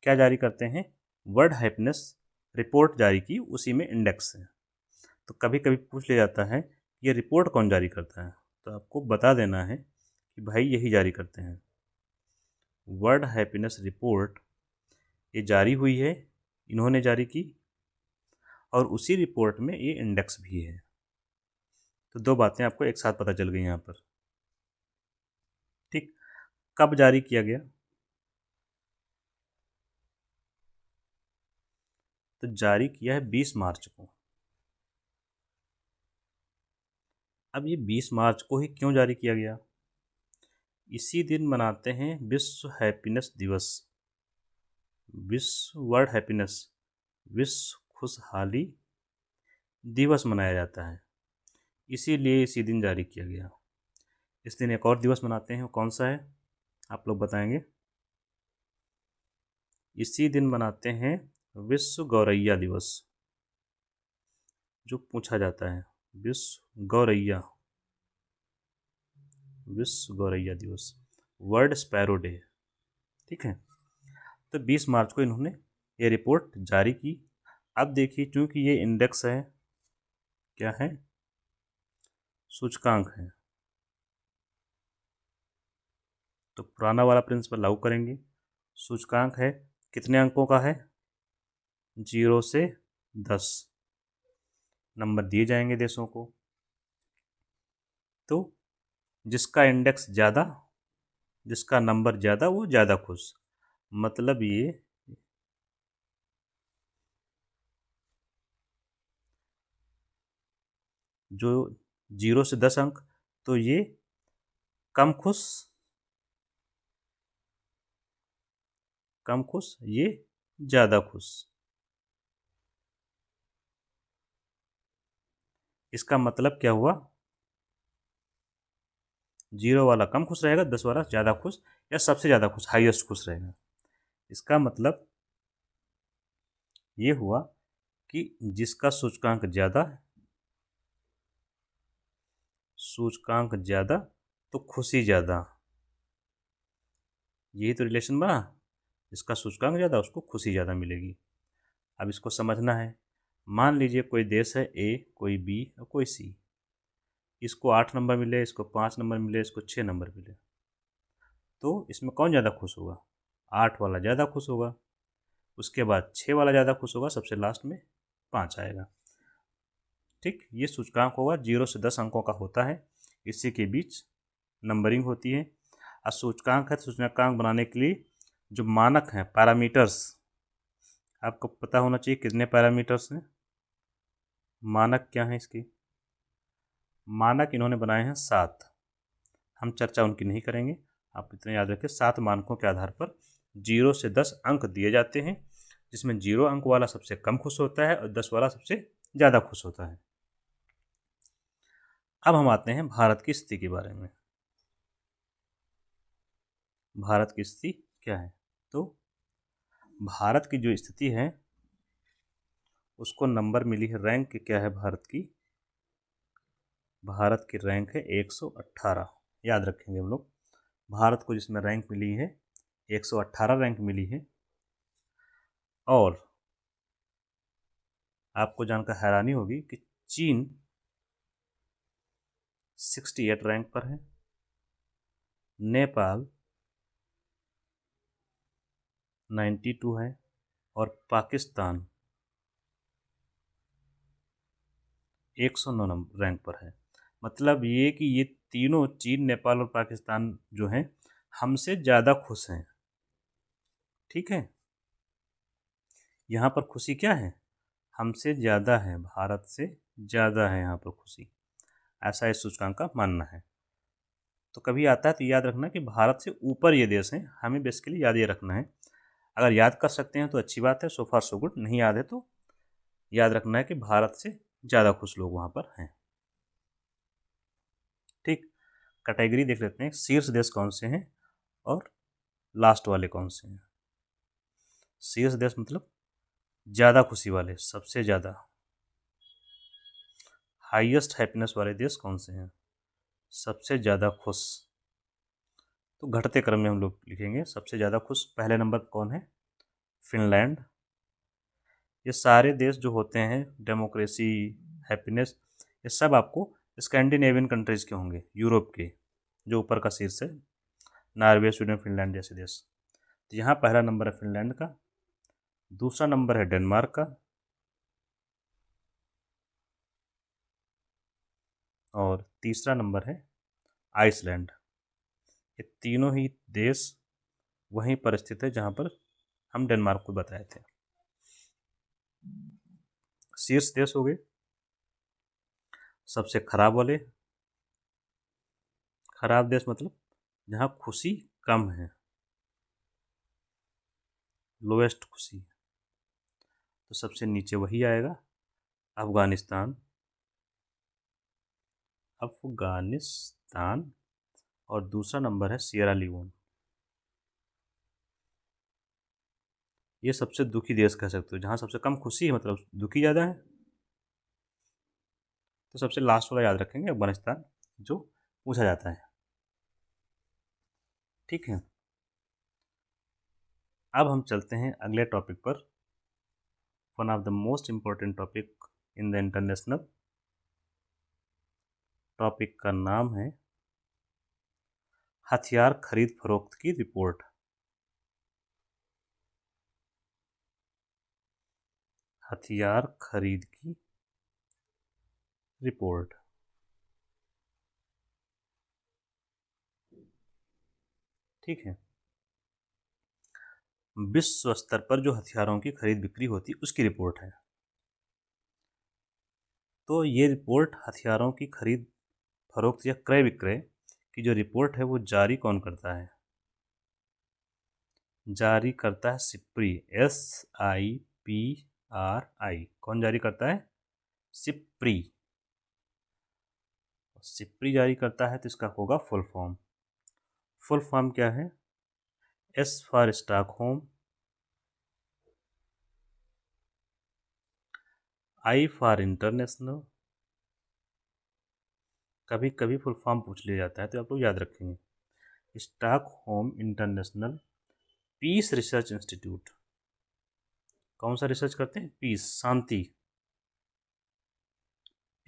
क्या जारी करते हैं? वर्ल्ड हैप्पीनेस रिपोर्ट जारी की, उसी में इंडेक्स है। तो कभी कभी पूछ लिया जाता है ये रिपोर्ट कौन जारी करता है, तो आपको बता देना है कि भाई यही जारी करते हैं। वर्ल्ड हैप्पीनेस रिपोर्ट ये जारी हुई है, इन्होंने जारी की, और उसी रिपोर्ट में ये इंडेक्स भी है। तो दो बातें आपको एक साथ पता चल गई यहाँ पर, ठीक। कब जारी किया गया? तो जारी किया है 20 मार्च को। अब ये 20 मार्च को ही क्यों जारी किया गया? इसी दिन मनाते हैं विश्व हैप्पीनेस दिवस, विश्व वर्ल्ड हैप्पीनेस, विश्व खुशहाली दिवस मनाया जाता है, इसीलिए इसी दिन जारी किया गया। इस दिन एक और दिवस मनाते हैं, वो कौन सा है आप लोग बताएंगे? इसी दिन मनाते हैं विश्व गौरैया दिवस, जो पूछा जाता है, विश्व गौरैया, विश्व गौरैया दिवस, वर्ल्ड स्पैरो डे, ठीक है। तो 20 मार्च को इन्होंने ये रिपोर्ट जारी की। अब देखिए, चूंकि ये इंडेक्स है, क्या है? सूचकांक है, तो पुराना वाला प्रिंसिपल लागू करेंगे। सूचकांक है, कितने अंकों का है? 0 से 10 नंबर दिए जाएंगे देशों को। तो जिसका इंडेक्स ज़्यादा, जिसका नंबर ज़्यादा, वो ज़्यादा खुश। मतलब ये जो 0 से 10 अंक, तो ये कम खुश, कम खुश, ये ज़्यादा खुश। इसका मतलब क्या हुआ? 0 वाला कम खुश रहेगा, 10 वाला ज़्यादा खुश, या सबसे ज़्यादा खुश, हाईएस्ट खुश रहेगा। इसका मतलब ये हुआ कि जिसका सूचकांक ज़्यादा, सूचकांक ज़्यादा तो खुशी ज़्यादा, यही तो रिलेशन बना। जिसका सूचकांक ज़्यादा उसको खुशी ज़्यादा मिलेगी। अब इसको समझना है। मान लीजिए कोई देश है ए, कोई बी और कोई सी। इसको 8 नंबर मिले, इसको 5 नंबर मिले, इसको 6 नंबर मिले, तो इसमें कौन ज़्यादा खुश होगा? 8 वाला ज़्यादा खुश होगा, उसके बाद 6 वाला ज़्यादा खुश होगा, सबसे लास्ट में 5 आएगा, ठीक। ये सूचकांक होगा, 0 से 10 अंकों का होता है, इसी के बीच नंबरिंग होती है। और सूचकांक है, सूचकांक बनाने के लिए जो मानक हैं, पैरामीटर्स, आपको पता होना चाहिए कितने पैरामीटर्स हैं। मानक क्या हैं इसकी? मानक इन्होंने बनाए हैं 7। हम चर्चा उनकी नहीं करेंगे, आप इतना याद रखें, 7 मानकों के आधार पर 0 से 10 अंक दिए जाते हैं, जिसमें 0 अंक वाला सबसे कम खुश होता है और 10 वाला सबसे ज़्यादा खुश होता है। अब हम आते हैं भारत की स्थिति के बारे में। भारत की स्थिति क्या है? तो भारत की जो स्थिति है उसको नंबर मिली है, रैंक क्या है भारत की? भारत की रैंक है 118, याद रखेंगे हम लोग। भारत को जिसमें रैंक मिली है 118 रैंक मिली है। और आपको जानकर हैरानी होगी कि चीन 68 रैंक पर है, नेपाल 92 है, और पाकिस्तान 109 रैंक पर है। मतलब ये कि ये तीनों, चीन, नेपाल और पाकिस्तान जो हैं, हमसे ज़्यादा खुश हैं, ठीक है। यहाँ पर खुशी क्या है? हमसे ज़्यादा है, भारत से ज़्यादा है यहाँ पर खुशी, ऐसा इस सूचकांक का मानना है। तो कभी आता है तो याद रखना कि भारत से ऊपर ये देश हैं, हमें बेसिकली याद ये रखना है। अगर याद कर सकते हैं तो अच्छी बात है, सो फार सो गुड। नहीं याद है तो याद रखना है कि भारत से ज़्यादा खुश लोग वहाँ पर हैं, ठीक। कैटेगरी देख लेते हैं, शीर्ष देश कौन से हैं और लास्ट वाले कौन से हैं। शीर्ष देश मतलब ज़्यादा खुशी वाले, सबसे ज़्यादा, हाईएस्ट हैप्पीनेस वाले देश कौन से हैं? सबसे ज़्यादा खुश, तो घटते क्रम में हम लोग लिखेंगे। सबसे ज़्यादा खुश पहले नंबर कौन है? फिनलैंड। ये सारे देश जो होते हैं डेमोक्रेसी, हैप्पीनेस, ये सब आपको स्कैंडिनेवियन कंट्रीज़ के होंगे, यूरोप के, जो ऊपर का शीर्ष है, नॉर्वे, स्वीडन, फिनलैंड जैसे देश। तो यहाँ पहला नंबर है फिनलैंड का, दूसरा नंबर है डेनमार्क का, और तीसरा नंबर है आइसलैंड। ये तीनों ही देश वहीं पर स्थित है जहाँ पर हम डेनमार्क को बताए थे। शीर्ष देश हो गए। सबसे खराब वाले, खराब देश मतलब जहाँ खुशी कम है, लोएस्ट खुशी, तो सबसे नीचे वही आएगा, अफगानिस्तान। अफगानिस्तान। और दूसरा नंबर है सियरा लियोन। ये सबसे दुखी देश कह सकते हो, जहाँ सबसे कम खुशी है, मतलब दुखी ज़्यादा है। तो सबसे लास्ट वाला याद रखेंगे, अफगानिस्तान, जो पूछा जाता है। ठीक है, अब हम चलते हैं अगले टॉपिक पर। One of the most important topic in the international. Topic का नाम है हथियार खरीद फरोख्त की रिपोर्ट। हथियार खरीद की रिपोर्ट। ठीक है, विश्व स्तर पर जो हथियारों की खरीद बिक्री होती है उसकी रिपोर्ट है। तो ये रिपोर्ट हथियारों की खरीद फरोख्त या क्रय विक्रय की जो रिपोर्ट है वो जारी कौन करता है? जारी करता है सिप्री, SIPRI। कौन जारी करता है? सिप्री। सिप्री जारी करता है, तो इसका होगा फुल फॉर्म। फुल फॉर्म क्या है? S for Stockholm, I for international. कभी कभी फुल फॉर्म पूछ लिया जाता है तो आप लोग याद रखेंगे। Stockholm International Peace research Institute. कौन सा रिसर्च करते हैं? पीस, शांति।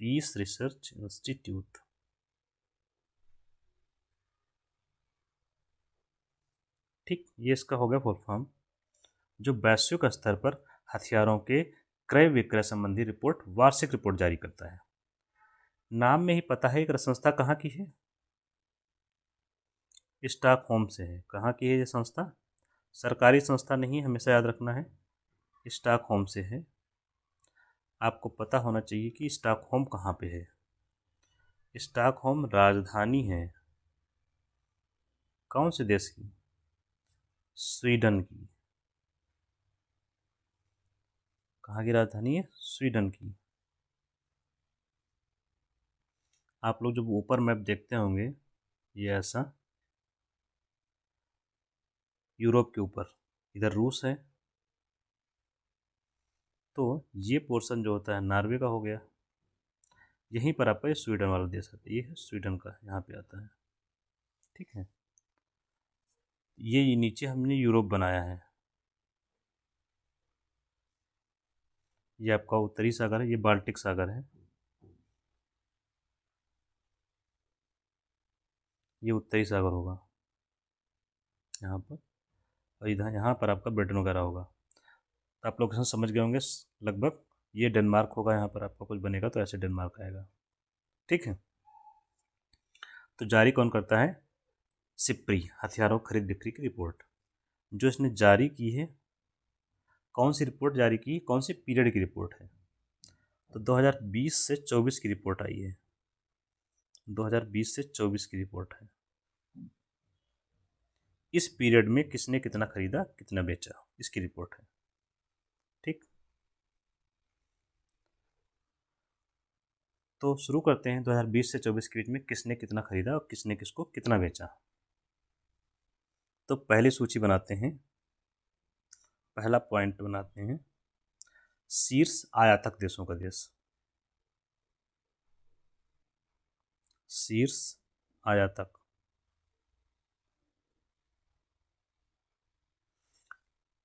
Peace research institute. ठीक, ये इसका हो गया फुल फॉर्म, जो वैश्विक स्तर पर हथियारों के क्रय विक्रय संबंधी रिपोर्ट, वार्षिक रिपोर्ट जारी करता है। नाम में ही पता है एक संस्था कहाँ की है? स्टॉकहोम से है। कहाँ की है ये संस्था? सरकारी संस्था नहीं है, हमेशा याद रखना है, स्टॉकहोम से है। आपको पता होना चाहिए कि स्टॉकहोम कहाँ पे है। स्टॉकहोम राजधानी है कौन से देश की? स्वीडन की। कहाँ की राजधानी है? स्वीडन की। आप लोग जब ऊपर मैप देखते होंगे, ये ऐसा यूरोप के ऊपर, इधर रूस है, तो ये पोर्शन जो होता है नॉर्वे का हो गया। यहीं पर आपका ये स्वीडन वाला देश आता है, ये है स्वीडन का, यहाँ पे आता है। ठीक है, ये नीचे हमने यूरोप बनाया है। ये आपका उत्तरी सागर है, ये बाल्टिक सागर है, ये उत्तरी सागर होगा यहाँ पर, और इधर यहाँ पर आपका ब्रिटेन वगैरह होगा। तो आप लोग इसमें समझ गए होंगे लगभग। ये डेनमार्क होगा, यहाँ पर आपका कुछ बनेगा तो ऐसे डेनमार्क आएगा। ठीक है, तो जारी कौन करता है? सिप्री, हथियारों खरीद बिक्री की रिपोर्ट। जो इसने जारी की है, कौन सी रिपोर्ट जारी की, कौन सी पीरियड की रिपोर्ट है? तो 2020 से 24 की रिपोर्ट आई है। 2020 से 24 की रिपोर्ट है। इस पीरियड में किसने कितना खरीदा, कितना बेचा, इसकी रिपोर्ट है। ठीक, तो शुरू करते हैं 2020 से 24 के बीच में किसने कितना खरीदा और किसने किसको कितना बेचा। तो पहली सूची बनाते हैं, पहला पॉइंट बनाते हैं, शीर्ष आयातक देशों का देश। शीर्ष आयातक।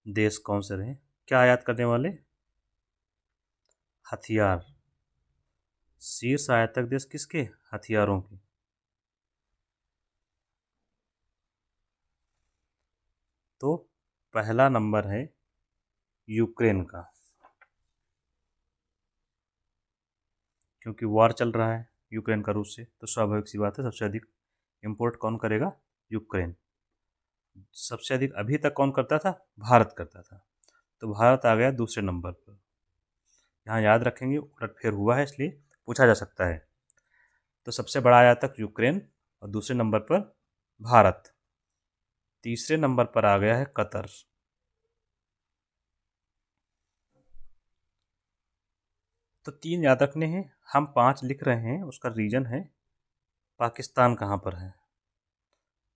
देश कौन से रहे? क्या आयात करने वाले? हथियार। शीर्ष आयातक देश किसके? हथियारों के। तो पहला नंबर है यूक्रेन का, क्योंकि वार चल रहा है यूक्रेन का रूस से, तो स्वाभाविक सी बात है सबसे अधिक इंपोर्ट कौन करेगा? यूक्रेन। सबसे अधिक अभी तक कौन करता था? भारत करता था। तो भारत आ गया दूसरे नंबर पर। यहाँ याद रखेंगे, उलटफेर हुआ है इसलिए पूछा जा सकता है। तो सबसे बड़ा आयातक यूक्रेन और दूसरे नंबर पर भारत। तीसरे नंबर पर आ गया है कतर। तो 3 याद रखने हैं, हम 5 लिख रहे हैं, उसका रीजन है पाकिस्तान कहाँ पर है।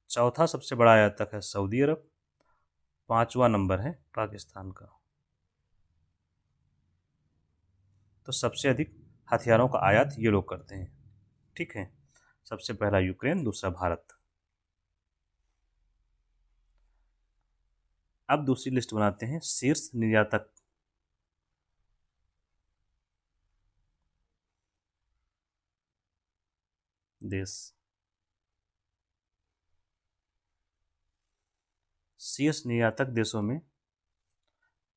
चौथा सबसे बड़ा आयातक है सऊदी अरब, 5वां नंबर है पाकिस्तान का। तो सबसे अधिक हथियारों का आयात ये लोग करते हैं। ठीक है, सबसे पहला यूक्रेन, दूसरा भारत। अब दूसरी लिस्ट बनाते हैं शीर्ष निर्यातक। देश। शीर्ष निर्यातक देशों में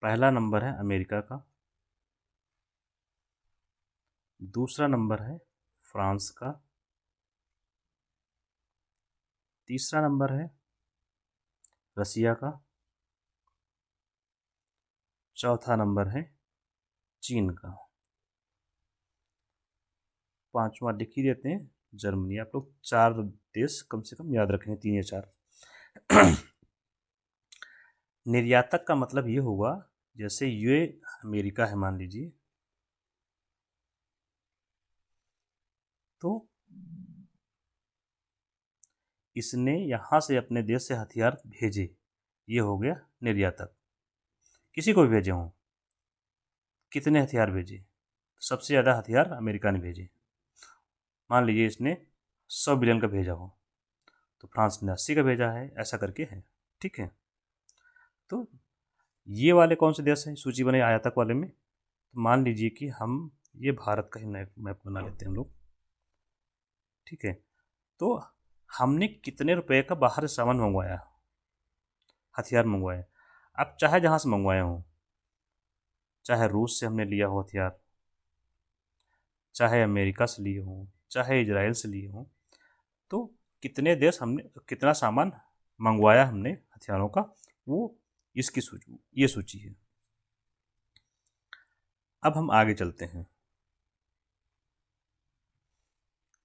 पहला नंबर है अमेरिका का, दूसरा नंबर है फ्रांस का, तीसरा नंबर है रसिया का, चौथा नंबर है चीन का, पांचवा लिख ही देते हैं जर्मनी। आप लोग 4 देश कम से कम याद रखेंगे, 3 या 4। निर्यातक का मतलब ये होगा, जैसे ये अमेरिका है मान लीजिए, तो इसने यहाँ से अपने देश से हथियार भेजे, ये हो गया निर्यातक। किसी को भी भेजे हों, कितने हथियार भेजे? सबसे ज़्यादा हथियार अमेरिका ने भेजे। मान लीजिए इसने 100 बिलियन का भेजा हो, तो फ्रांस ने 80 का भेजा है, ऐसा करके है। ठीक है, तो ये वाले कौन से देश हैं सूची बने आयातक वाले में? तो मान लीजिए कि हम ये भारत का ही मैप बना लेते हैं हम लोग। ठीक है, तो हमने कितने रुपए का बाहर से सामान मंगवाया, हथियार मंगवाए। अब चाहे जहाँ से मंगवाए हों, चाहे रूस से हमने लिया हो हथियार, चाहे अमेरिका से लिए हों, चाहे इजराइल से लिए हों, तो कितने देश हमने कितना सामान मंगवाया हमने हथियारों का, वो इसकी सूची, ये सूची है। अब हम आगे चलते हैं।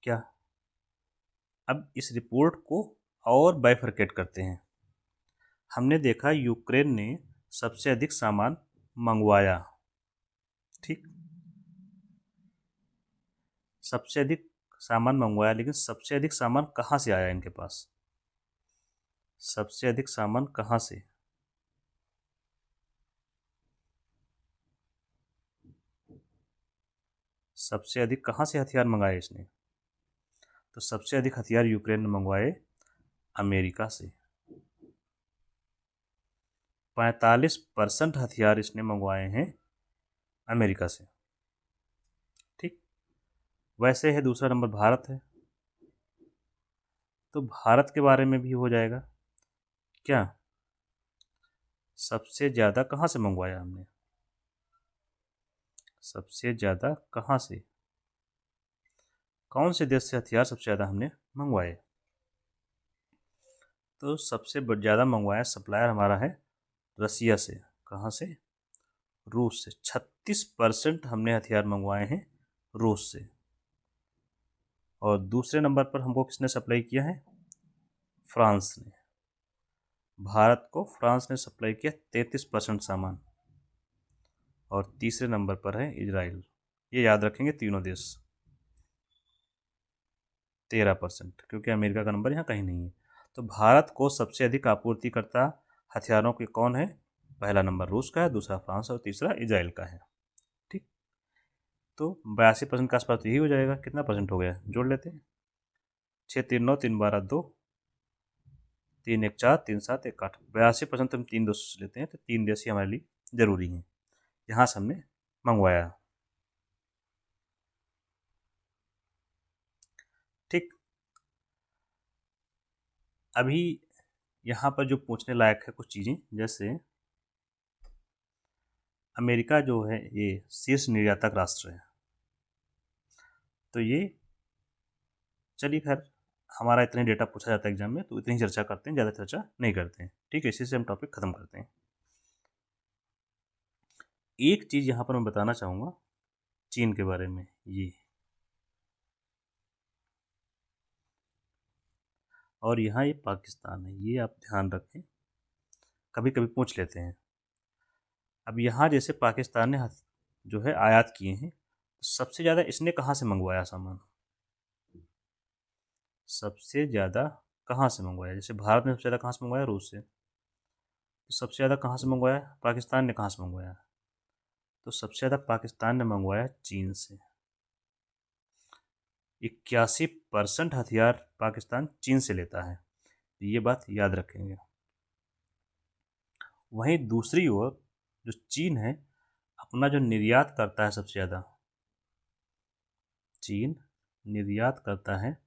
क्या? अब इस रिपोर्ट को और बाइफरकेट करते हैं। हमने देखा यूक्रेन ने सबसे अधिक सामान मंगवाया, ठीक, सबसे अधिक सामान मंगवाया, लेकिन सबसे अधिक सामान कहाँ से आया इनके पास? सबसे अधिक सामान कहाँ से? सबसे अधिक कहाँ से हथियार मंगाए इसने? तो सबसे अधिक हथियार यूक्रेन ने मंगवाए अमेरिका से। 45% हथियार इसने मंगवाए हैं अमेरिका से। ठीक, वैसे है दूसरा नंबर भारत है, तो भारत के बारे में भी हो जाएगा। क्या? सबसे ज़्यादा कहाँ से मंगवाया हमने? सबसे ज़्यादा कहाँ से, कौन से देश से हथियार सबसे ज़्यादा हमने मंगवाए? तो सबसे ज़्यादा मंगवाया सप्लायर हमारा है रसिया से। कहाँ से? रूस से। 36% हमने हथियार मंगवाए हैं रूस से। और दूसरे नंबर पर हमको किसने सप्लाई किया है? फ्रांस ने। भारत को फ्रांस ने सप्लाई किया 33% सामान। और तीसरे नंबर पर है इजराइल। ये याद रखेंगे तीनों देश। 13%, क्योंकि अमेरिका का नंबर यहाँ कहीं नहीं है। तो भारत को सबसे अधिक आपूर्तिकर्ता हथियारों के कौन है? पहला नंबर रूस का है, दूसरा फ्रांस और तीसरा इजराइल का है। ठीक, तो 82% के आसपास यही हो जाएगा। कितना परसेंट हो गया जोड़ लेते हैं। 6 3 9 3 12 2, 3 1 4 3 7 1 8, 82% हम 3 देशों से लेते हैं, तो 3 देश ही हमारे लिए ज़रूरी हैं यहाँ से हमने मंगवाया। ठीक, अभी यहाँ पर जो पूछने लायक है कुछ चीज़ें, जैसे अमेरिका जो है ये शीर्ष निर्यातक राष्ट्र है, तो ये चलिए खैर हमारा इतने डेटा पूछा जाता है एग्जाम में, तो इतनी चर्चा करते हैं, ज़्यादा चर्चा नहीं करते हैं। ठीक है, इसी से हम टॉपिक ख़त्म करते हैं। एक चीज़ यहाँ पर मैं बताना चाहूँगा चीन के बारे में, ये और यहाँ ये पाकिस्तान है, ये आप ध्यान रखें, कभी कभी पूछ लेते हैं। अब यहाँ जैसे पाकिस्तान ने जो है आयात किए हैं, तो सबसे ज़्यादा इसने कहाँ से मंगवाया सामान? सबसे ज़्यादा कहाँ से मंगवाया? जैसे भारत ने सबसे ज़्यादा कहाँ से मंगवाया? रूस से। तो सबसे ज़्यादा कहाँ से मंगवाया? पाकिस्तान ने कहाँ से मंगवाया? तो सबसे ज़्यादा पाकिस्तान ने मंगवाया चीन से। 81% हथियार पाकिस्तान चीन से लेता है, ये बात याद रखेंगे। वहीं दूसरी ओर जो चीन है अपना जो निर्यात करता है सबसे ज़्यादा, चीन निर्यात करता है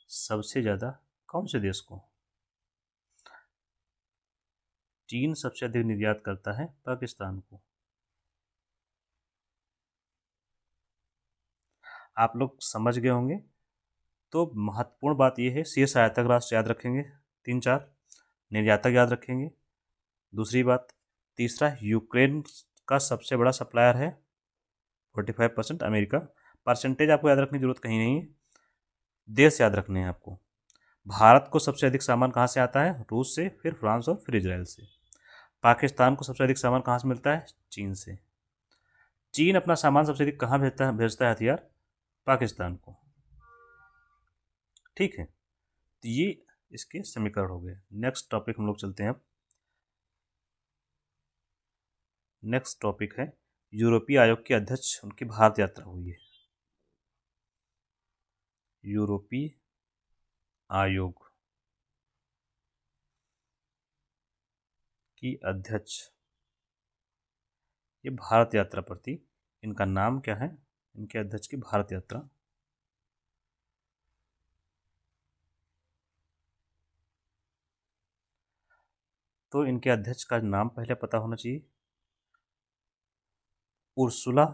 सबसे ज़्यादा कौन से देश को? चीन सबसे अधिक निर्यात करता है पाकिस्तान को। आप लोग समझ गए होंगे। तो महत्वपूर्ण बात यह है, शीर्ष आयातक राष्ट्र याद रखेंगे 3 4, निर्यातक याद रखेंगे। दूसरी बात, तीसरा यूक्रेन का सबसे बड़ा सप्लायर है 45%, अमेरिका। परसेंटेज आपको याद रखने की जरूरत कहीं नहीं है, देश याद रखने हैं आपको। भारत को सबसे अधिक सामान कहाँ से आता है? रूस से, फिर फ्रांस और फिर इजराइल से। पाकिस्तान को सबसे अधिक सामान कहाँ से मिलता है? चीन से। चीन अपना सामान सबसे अधिक कहाँ भेजता है हथियार? पाकिस्तान को। ठीक है, तो ये इसके समीकरण हो गए। नेक्स्ट टॉपिक हम लोग चलते हैं अब। नेक्स्ट टॉपिक है यूरोपीय आयोग के अध्यक्ष, उनकी भारत यात्रा हुई है। यूरोपीय आयोग की अध्यक्ष ये भारत यात्रा पर थी, इनका नाम क्या है? इनके अध्यक्ष की भारत यात्रा। तो इनके अध्यक्ष का नाम पहले पता होना चाहिए, उर्सुला।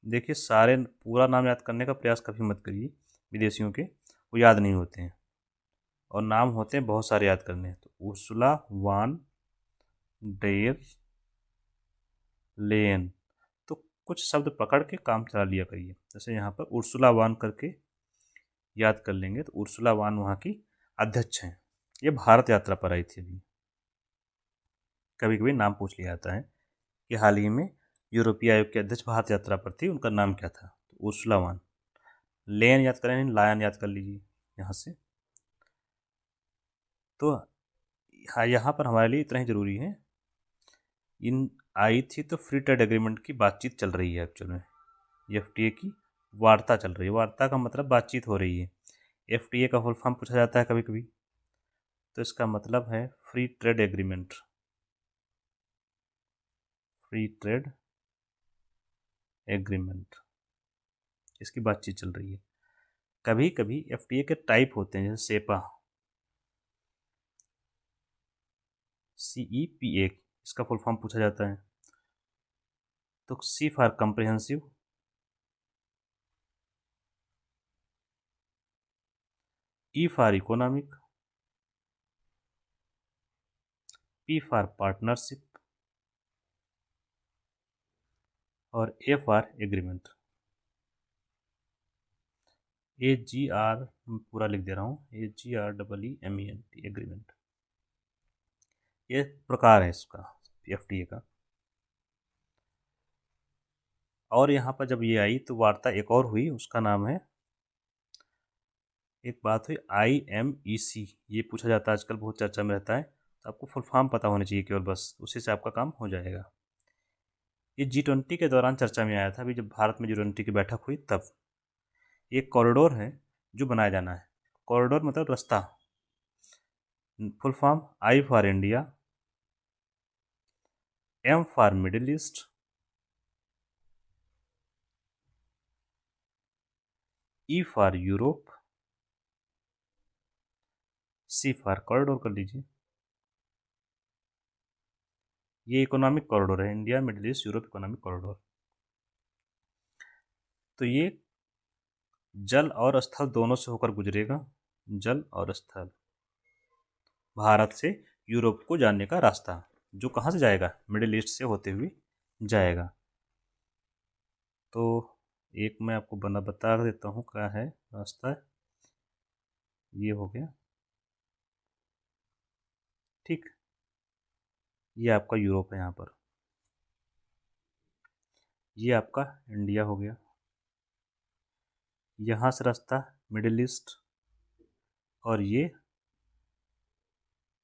देखिए, सारे पूरा नाम याद करने का प्रयास कभी मत करिए, विदेशियों के वो याद नहीं होते हैं, और नाम होते हैं बहुत सारे याद करने। तो उर्सुला वान डेर लेन, तो कुछ शब्द पकड़ के काम चला लिया करिए। जैसे यहाँ पर उर्सुला वान करके याद कर लेंगे, तो उर्सुला वान वहाँ की अध्यक्ष हैं, ये भारत यात्रा पर आई थी अभी। कभी कभी नाम पूछ लिया जाता है कि हाल ही में यूरोपीय आयोग के अध्यक्ष भारत यात्रा पर थी, उनका नाम क्या था? तो उर्सुला वान। लेन याद करें, नहीं लायन याद कर लीजिए यहाँ से। तो हाँ, यहाँ पर हमारे लिए इतना ही ज़रूरी है। इन आई थी तो फ्री ट्रेड एग्रीमेंट की बातचीत चल रही है एक्चुअल में, एफटीए की वार्ता चल रही है। वार्ता का मतलब बातचीत हो रही है। एफटीए का फुल फॉर्म पूछा जाता है कभी कभी, तो इसका मतलब है free trade agreement. Free trade agreement, इसकी बातचीत चल रही है। कभी कभी एफटीए के टाइप होते हैं, जैसे सेपा, CEPA, इसका फुल फॉर्म पूछा जाता है। तो C for comprehensive, E for economic, P for partnership, और ए फॉर एग्रीमेंट। AGR पूरा लिख दे रहा हूँ, AGREEMENT, एग्रीमेंट। ये प्रकार है इसका एफटीए का। और यहाँ पर जब ये आई तो वार्ता एक और हुई, उसका नाम है, एक बात हुई IMEC, ये पूछा जाता है आजकल, बहुत चर्चा में रहता है, तो आपको फुल फॉर्म पता होना चाहिए केवल, बस उसी से आपका काम हो जाएगा। ये G20 के दौरान चर्चा में आया था, अभी जब भारत में G20 की बैठक हुई तब। ये कॉरिडोर है जो बनाया जाना है, कॉरिडोर मतलब रास्ता, full form I for India, M for Middle East, E for Europe, C for corridor कर लीजिए। ये इकोनॉमिक कॉरिडोर है, India Middle East Europe economic corridor. तो ये जल और स्थल दोनों से होकर गुजरेगा, जल और स्थल, भारत से यूरोप को जाने का रास्ता, जो कहाँ से जाएगा, मिडिल ईस्ट से होते हुए जाएगा। तो एक मैं आपको बता देता हूँ क्या है रास्ता, ये हो गया, ठीक। ये आपका यूरोप है यहाँ पर, ये आपका इंडिया हो गया, यहाँ से रास्ता मिडिल ईस्ट, और ये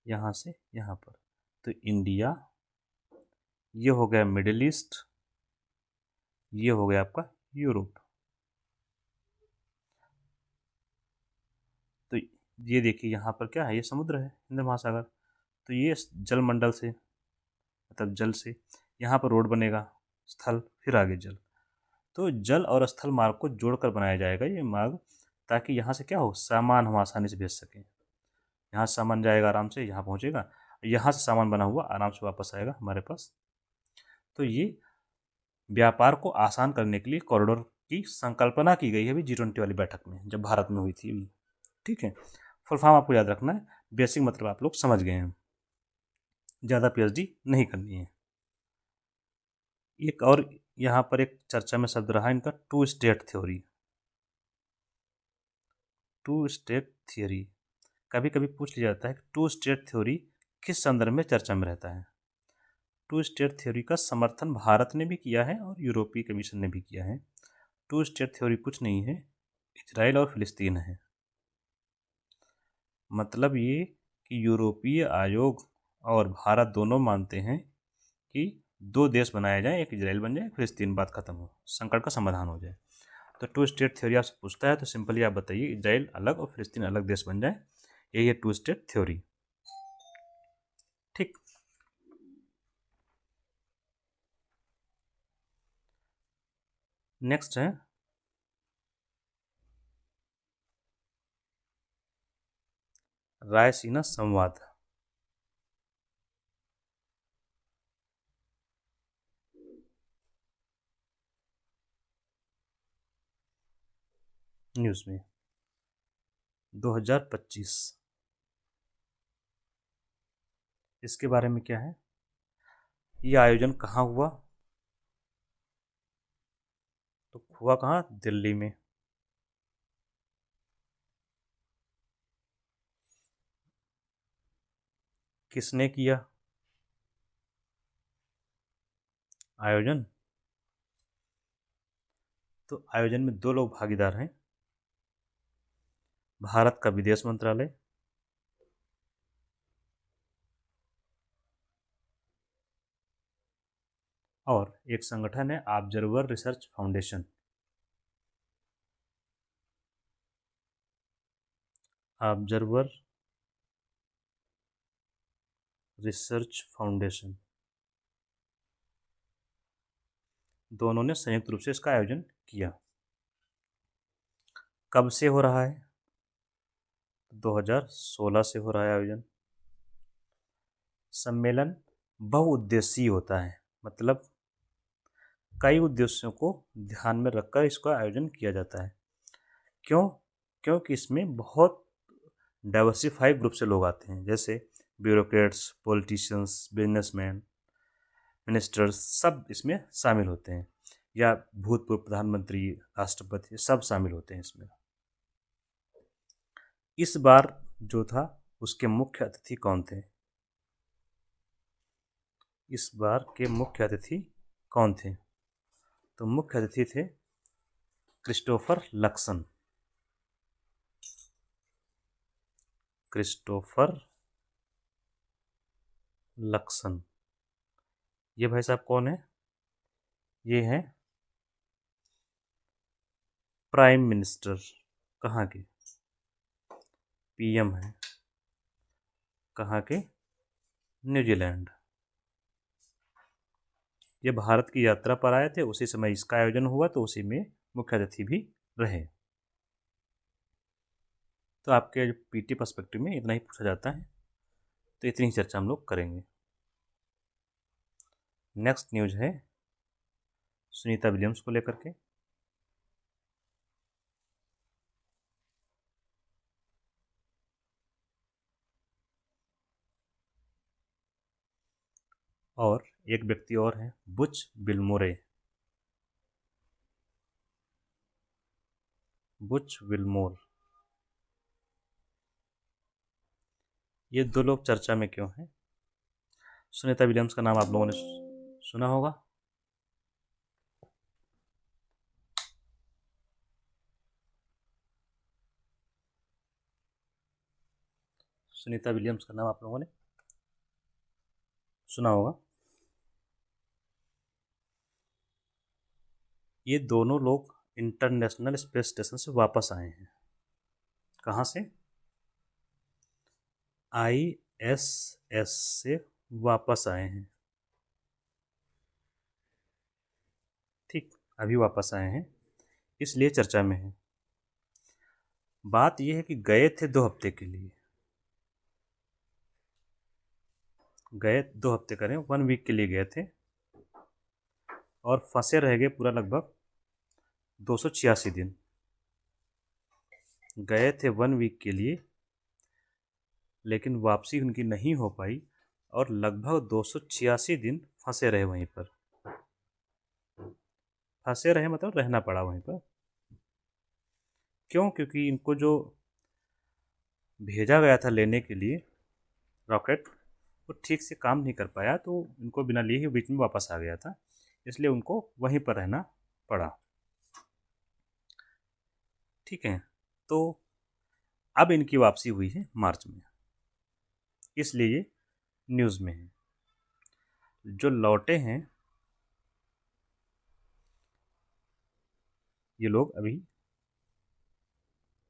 यहाँ से यहाँ पर। तो इंडिया, ये हो गया मिडिल ईस्ट, ये हो गया आपका यूरोप। तो ये देखिए यहाँ पर क्या है, ये समुद्र है, हिंद महासागर। तो ये जलमंडल से, मतलब जल से यहाँ पर रोड बनेगा, स्थल, फिर आगे जल। तो जल और स्थल मार्ग को जोड़कर बनाया जाएगा ये मार्ग, ताकि यहाँ से क्या हो, सामान हम आसानी से भेज सकें। यहाँ से सामान जाएगा आराम से, यहाँ पहुँचेगा, यहाँ से सामान बना हुआ आराम से वापस आएगा हमारे पास। तो ये व्यापार को आसान करने के लिए कॉरिडोर की संकल्पना की गई है अभी G20 वाली बैठक में, जब भारत में हुई थी अभी, ठीक है। फुल फॉर्म आपको याद रखना है, बेसिक मतलब आप लोग समझ गए हैं, ज़्यादा PhD नहीं करनी है। एक और यहाँ पर एक चर्चा में शब्द रहा इनका, two state theory. Two state theory कभी कभी पूछ लिया जाता है कि टू स्टेट थ्योरी किस संदर्भ में चर्चा में रहता है। टू स्टेट थ्योरी का समर्थन भारत ने भी किया है और यूरोपीय कमीशन ने भी किया है। टू स्टेट थ्योरी कुछ नहीं है, इजराइल और फिलिस्तीन है। मतलब ये कि यूरोपीय आयोग और भारत दोनों मानते हैं कि दो देश बनाए जाएं, एक इजराइल बन जाए, फिलिस्तीन, बात खत्म हो, संकट का समाधान हो जाए। तो टू स्टेट थ्योरी आपसे पूछता है तो सिंपली आप बताइए इजराइल अलग और फिलिस्तीन अलग देश बन जाए, यही है टू स्टेट थ्योरी, ठीक। नेक्स्ट है रायसीना संवाद। न्यूज़ में 2025, इसके बारे में क्या है, ये आयोजन कहाँ हुआ, तो हुआ कहाँ, दिल्ली में। किसने किया आयोजन, तो आयोजन में दो लोग भागीदार हैं, भारत का विदेश मंत्रालय और एक संगठन है observer research foundation. Observer research foundation, दोनों ने संयुक्त रूप से इसका आयोजन किया। कब से हो रहा है, 2016 से हो रहा है आयोजन। सम्मेलन बहुउद्देशीय होता है, मतलब कई उद्देश्यों को ध्यान में रखकर इसका आयोजन किया जाता है। क्यों, क्योंकि इसमें बहुत डाइवर्सिफाइड ग्रुप से लोग आते हैं, जैसे ब्यूरोक्रेट्स, पॉलिटिशियंस, बिजनेसमैन, मिनिस्टर्स, सब इसमें शामिल होते हैं, या भूतपूर्व प्रधानमंत्री, राष्ट्रपति, सब शामिल होते हैं इसमें। इस बार जो था उसके मुख्य अतिथि कौन थे, इस बार के मुख्य अतिथि कौन थे, तो मुख्य अतिथि थे क्रिस्टोफर लक्सन। क्रिस्टोफर लक्सन, ये भाई साहब कौन है, ये हैं प्राइम मिनिस्टर, कहाँ के, पीएम हैं, कहाँ के? न्यूजीलैंड। ये भारत की यात्रा पर आए थे, उसी समय इसका आयोजन हुआ, तो उसी में मुख्य अतिथि भी रहे। तो आपके पीटी पर्सपेक्टिव में इतना ही पूछा जाता है, तो इतनी ही चर्चा हम लोग करेंगे। नेक्स्ट न्यूज है सुनीता विलियम्स को लेकर के। और एक व्यक्ति और है, बुच विल्मोरे। बुच विल्मोर, ये दो लोग चर्चा में क्यों हैं? सुनीता विलियम्स का नाम आप लोगों ने सुना होगा। सुनीता विलियम्स का नाम आप लोगों ने सुना होगा। ये दोनों लोग इंटरनेशनल स्पेस स्टेशन से वापस आए हैं। कहाँ से? ISS से वापस आए हैं। ठीक, अभी वापस आए हैं, इसलिए चर्चा में है। बात यह है कि गए थे 2 हफ्ते के लिए, गए 2 हफ्ते करें 1 वीक के लिए गए थे, और फंसे रह गए पूरा लगभग 286 दिन। गए थे 1 वीक के लिए, लेकिन वापसी उनकी नहीं हो पाई, और लगभग 286 दिन फंसे रहे वहीं पर। फंसे रहे मतलब रहना पड़ा वहीं पर। क्यों? क्योंकि इनको जो भेजा गया था लेने के लिए रॉकेट, वो ठीक से काम नहीं कर पाया, तो इनको बिना लिए ही बीच में वापस आ गया था, इसलिए उनको वहीं पर रहना पड़ा। ठीक है, तो अब इनकी वापसी हुई है मार्च में, इसलिए ये न्यूज़ में है। जो लौटे हैं ये लोग अभी,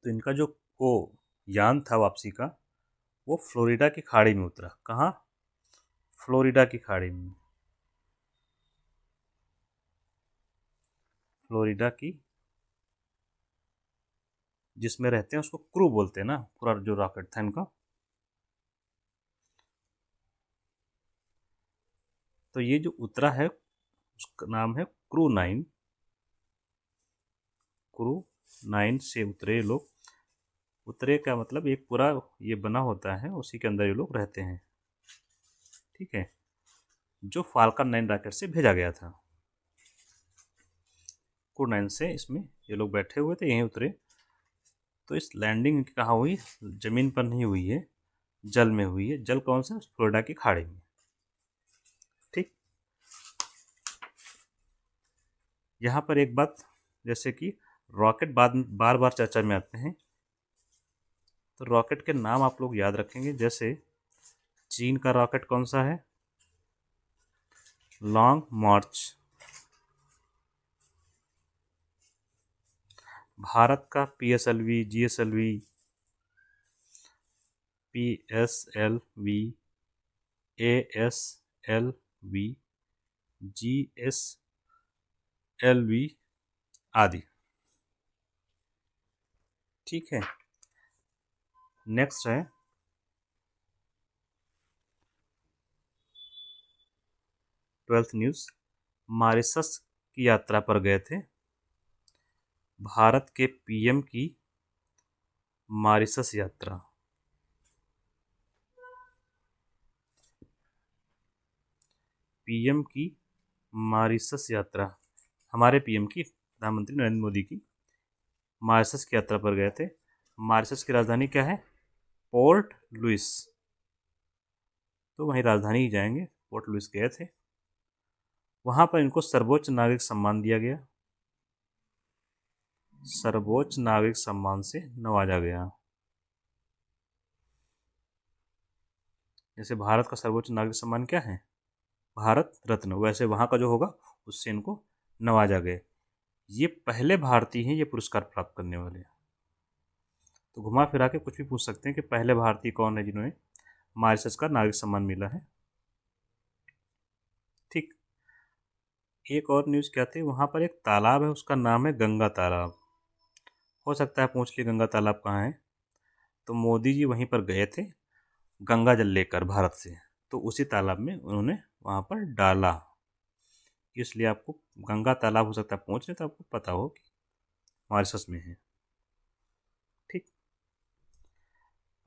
तो इनका जो वो यान था वापसी का, वो फ्लोरिडा की खाड़ी में उतरा। कहाँ? फ्लोरिडा की खाड़ी में। फ्लोरिडा की, जिसमें रहते हैं उसको क्रू बोलते हैं ना, पूरा जो रॉकेट था इनका। तो ये जो उतरा है उसका नाम है क्रू 9। क्रू 9 से उतरे लोग। उतरे का मतलब एक पूरा ये बना होता है, उसी के अंदर ये लोग रहते हैं। ठीक है, जो फाल्कन 9 रॉकेट से भेजा गया था, क्रू 9 से इसमें ये लोग बैठे हुए थे, यहीं उतरे। तो इस लैंडिंग कहाँ हुई? ज़मीन पर नहीं हुई है, जल में हुई है। जल कौन सा? फ्लोरिडा की खाड़ी में। ठीक, यहाँ पर एक बात, जैसे कि रॉकेट बाद बार बार चर्चा में आते हैं, तो रॉकेट के नाम आप लोग याद रखेंगे। जैसे चीन का रॉकेट कौन सा है? लॉन्ग मार्च। भारत का PSLV, GSLV, PSLV, ASLV, GSLV आदि। ठीक है, नेक्स्ट है 12th न्यूज़। मॉरिशस की यात्रा पर गए थे भारत के PM की मॉरिशस यात्रा। PM की मॉरिशस यात्रा, हमारे PM की, प्रधानमंत्री नरेंद्र मोदी की मॉरिशस की यात्रा पर गए थे। मॉरिशस की राजधानी क्या है? Port Louis. तो वहीं राजधानी ही जाएंगे, पोर्ट लुइस गए थे। वहाँ पर इनको सर्वोच्च नागरिक सम्मान दिया गया, सर्वोच्च नागरिक सम्मान से नवाजा गया। जैसे भारत का सर्वोच्च नागरिक सम्मान क्या है? भारत रत्न। वैसे वहाँ का जो होगा उससे इनको नवाजा गया। ये पहले भारतीय हैं ये पुरस्कार प्राप्त करने वाले। तो घुमा फिरा के कुछ भी पूछ सकते हैं कि पहले भारतीय कौन है जिन्होंने मॉरिशस का नागरिक सम्मान मिला है। ठीक। एक और न्यूज़ क्या थी, वहाँ पर एक तालाब है, उसका नाम है गंगा तालाब। हो सकता है पूछ ली गंगा तालाब कहाँ है, तो मोदी जी वहीं पर गए थे गंगा जल लेकर भारत से, तो उसी तालाब में उन्होंने वहाँ पर डाला। इसलिए आपको गंगा तालाब हो सकता है पूछ रहे, तो आपको पता हो कि मॉरिशस में है। ठीक।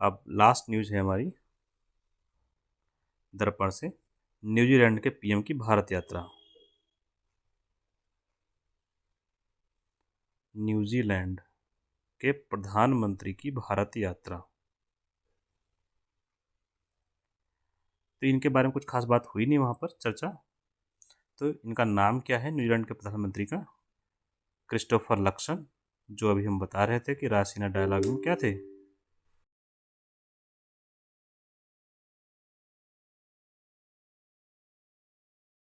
अब लास्ट न्यूज़ है हमारी दर्पण से, न्यूजीलैंड के पीएम की भारत यात्रा। न्यूजीलैंड के प्रधानमंत्री की भारत यात्रा, तो इनके बारे में कुछ खास बात हुई नहीं वहाँ पर चर्चा। तो इनका नाम क्या है न्यूजीलैंड के प्रधानमंत्री का? क्रिस्टोफर लक्सन, जो अभी हम बता रहे थे कि रासीना डायलॉग में क्या थे,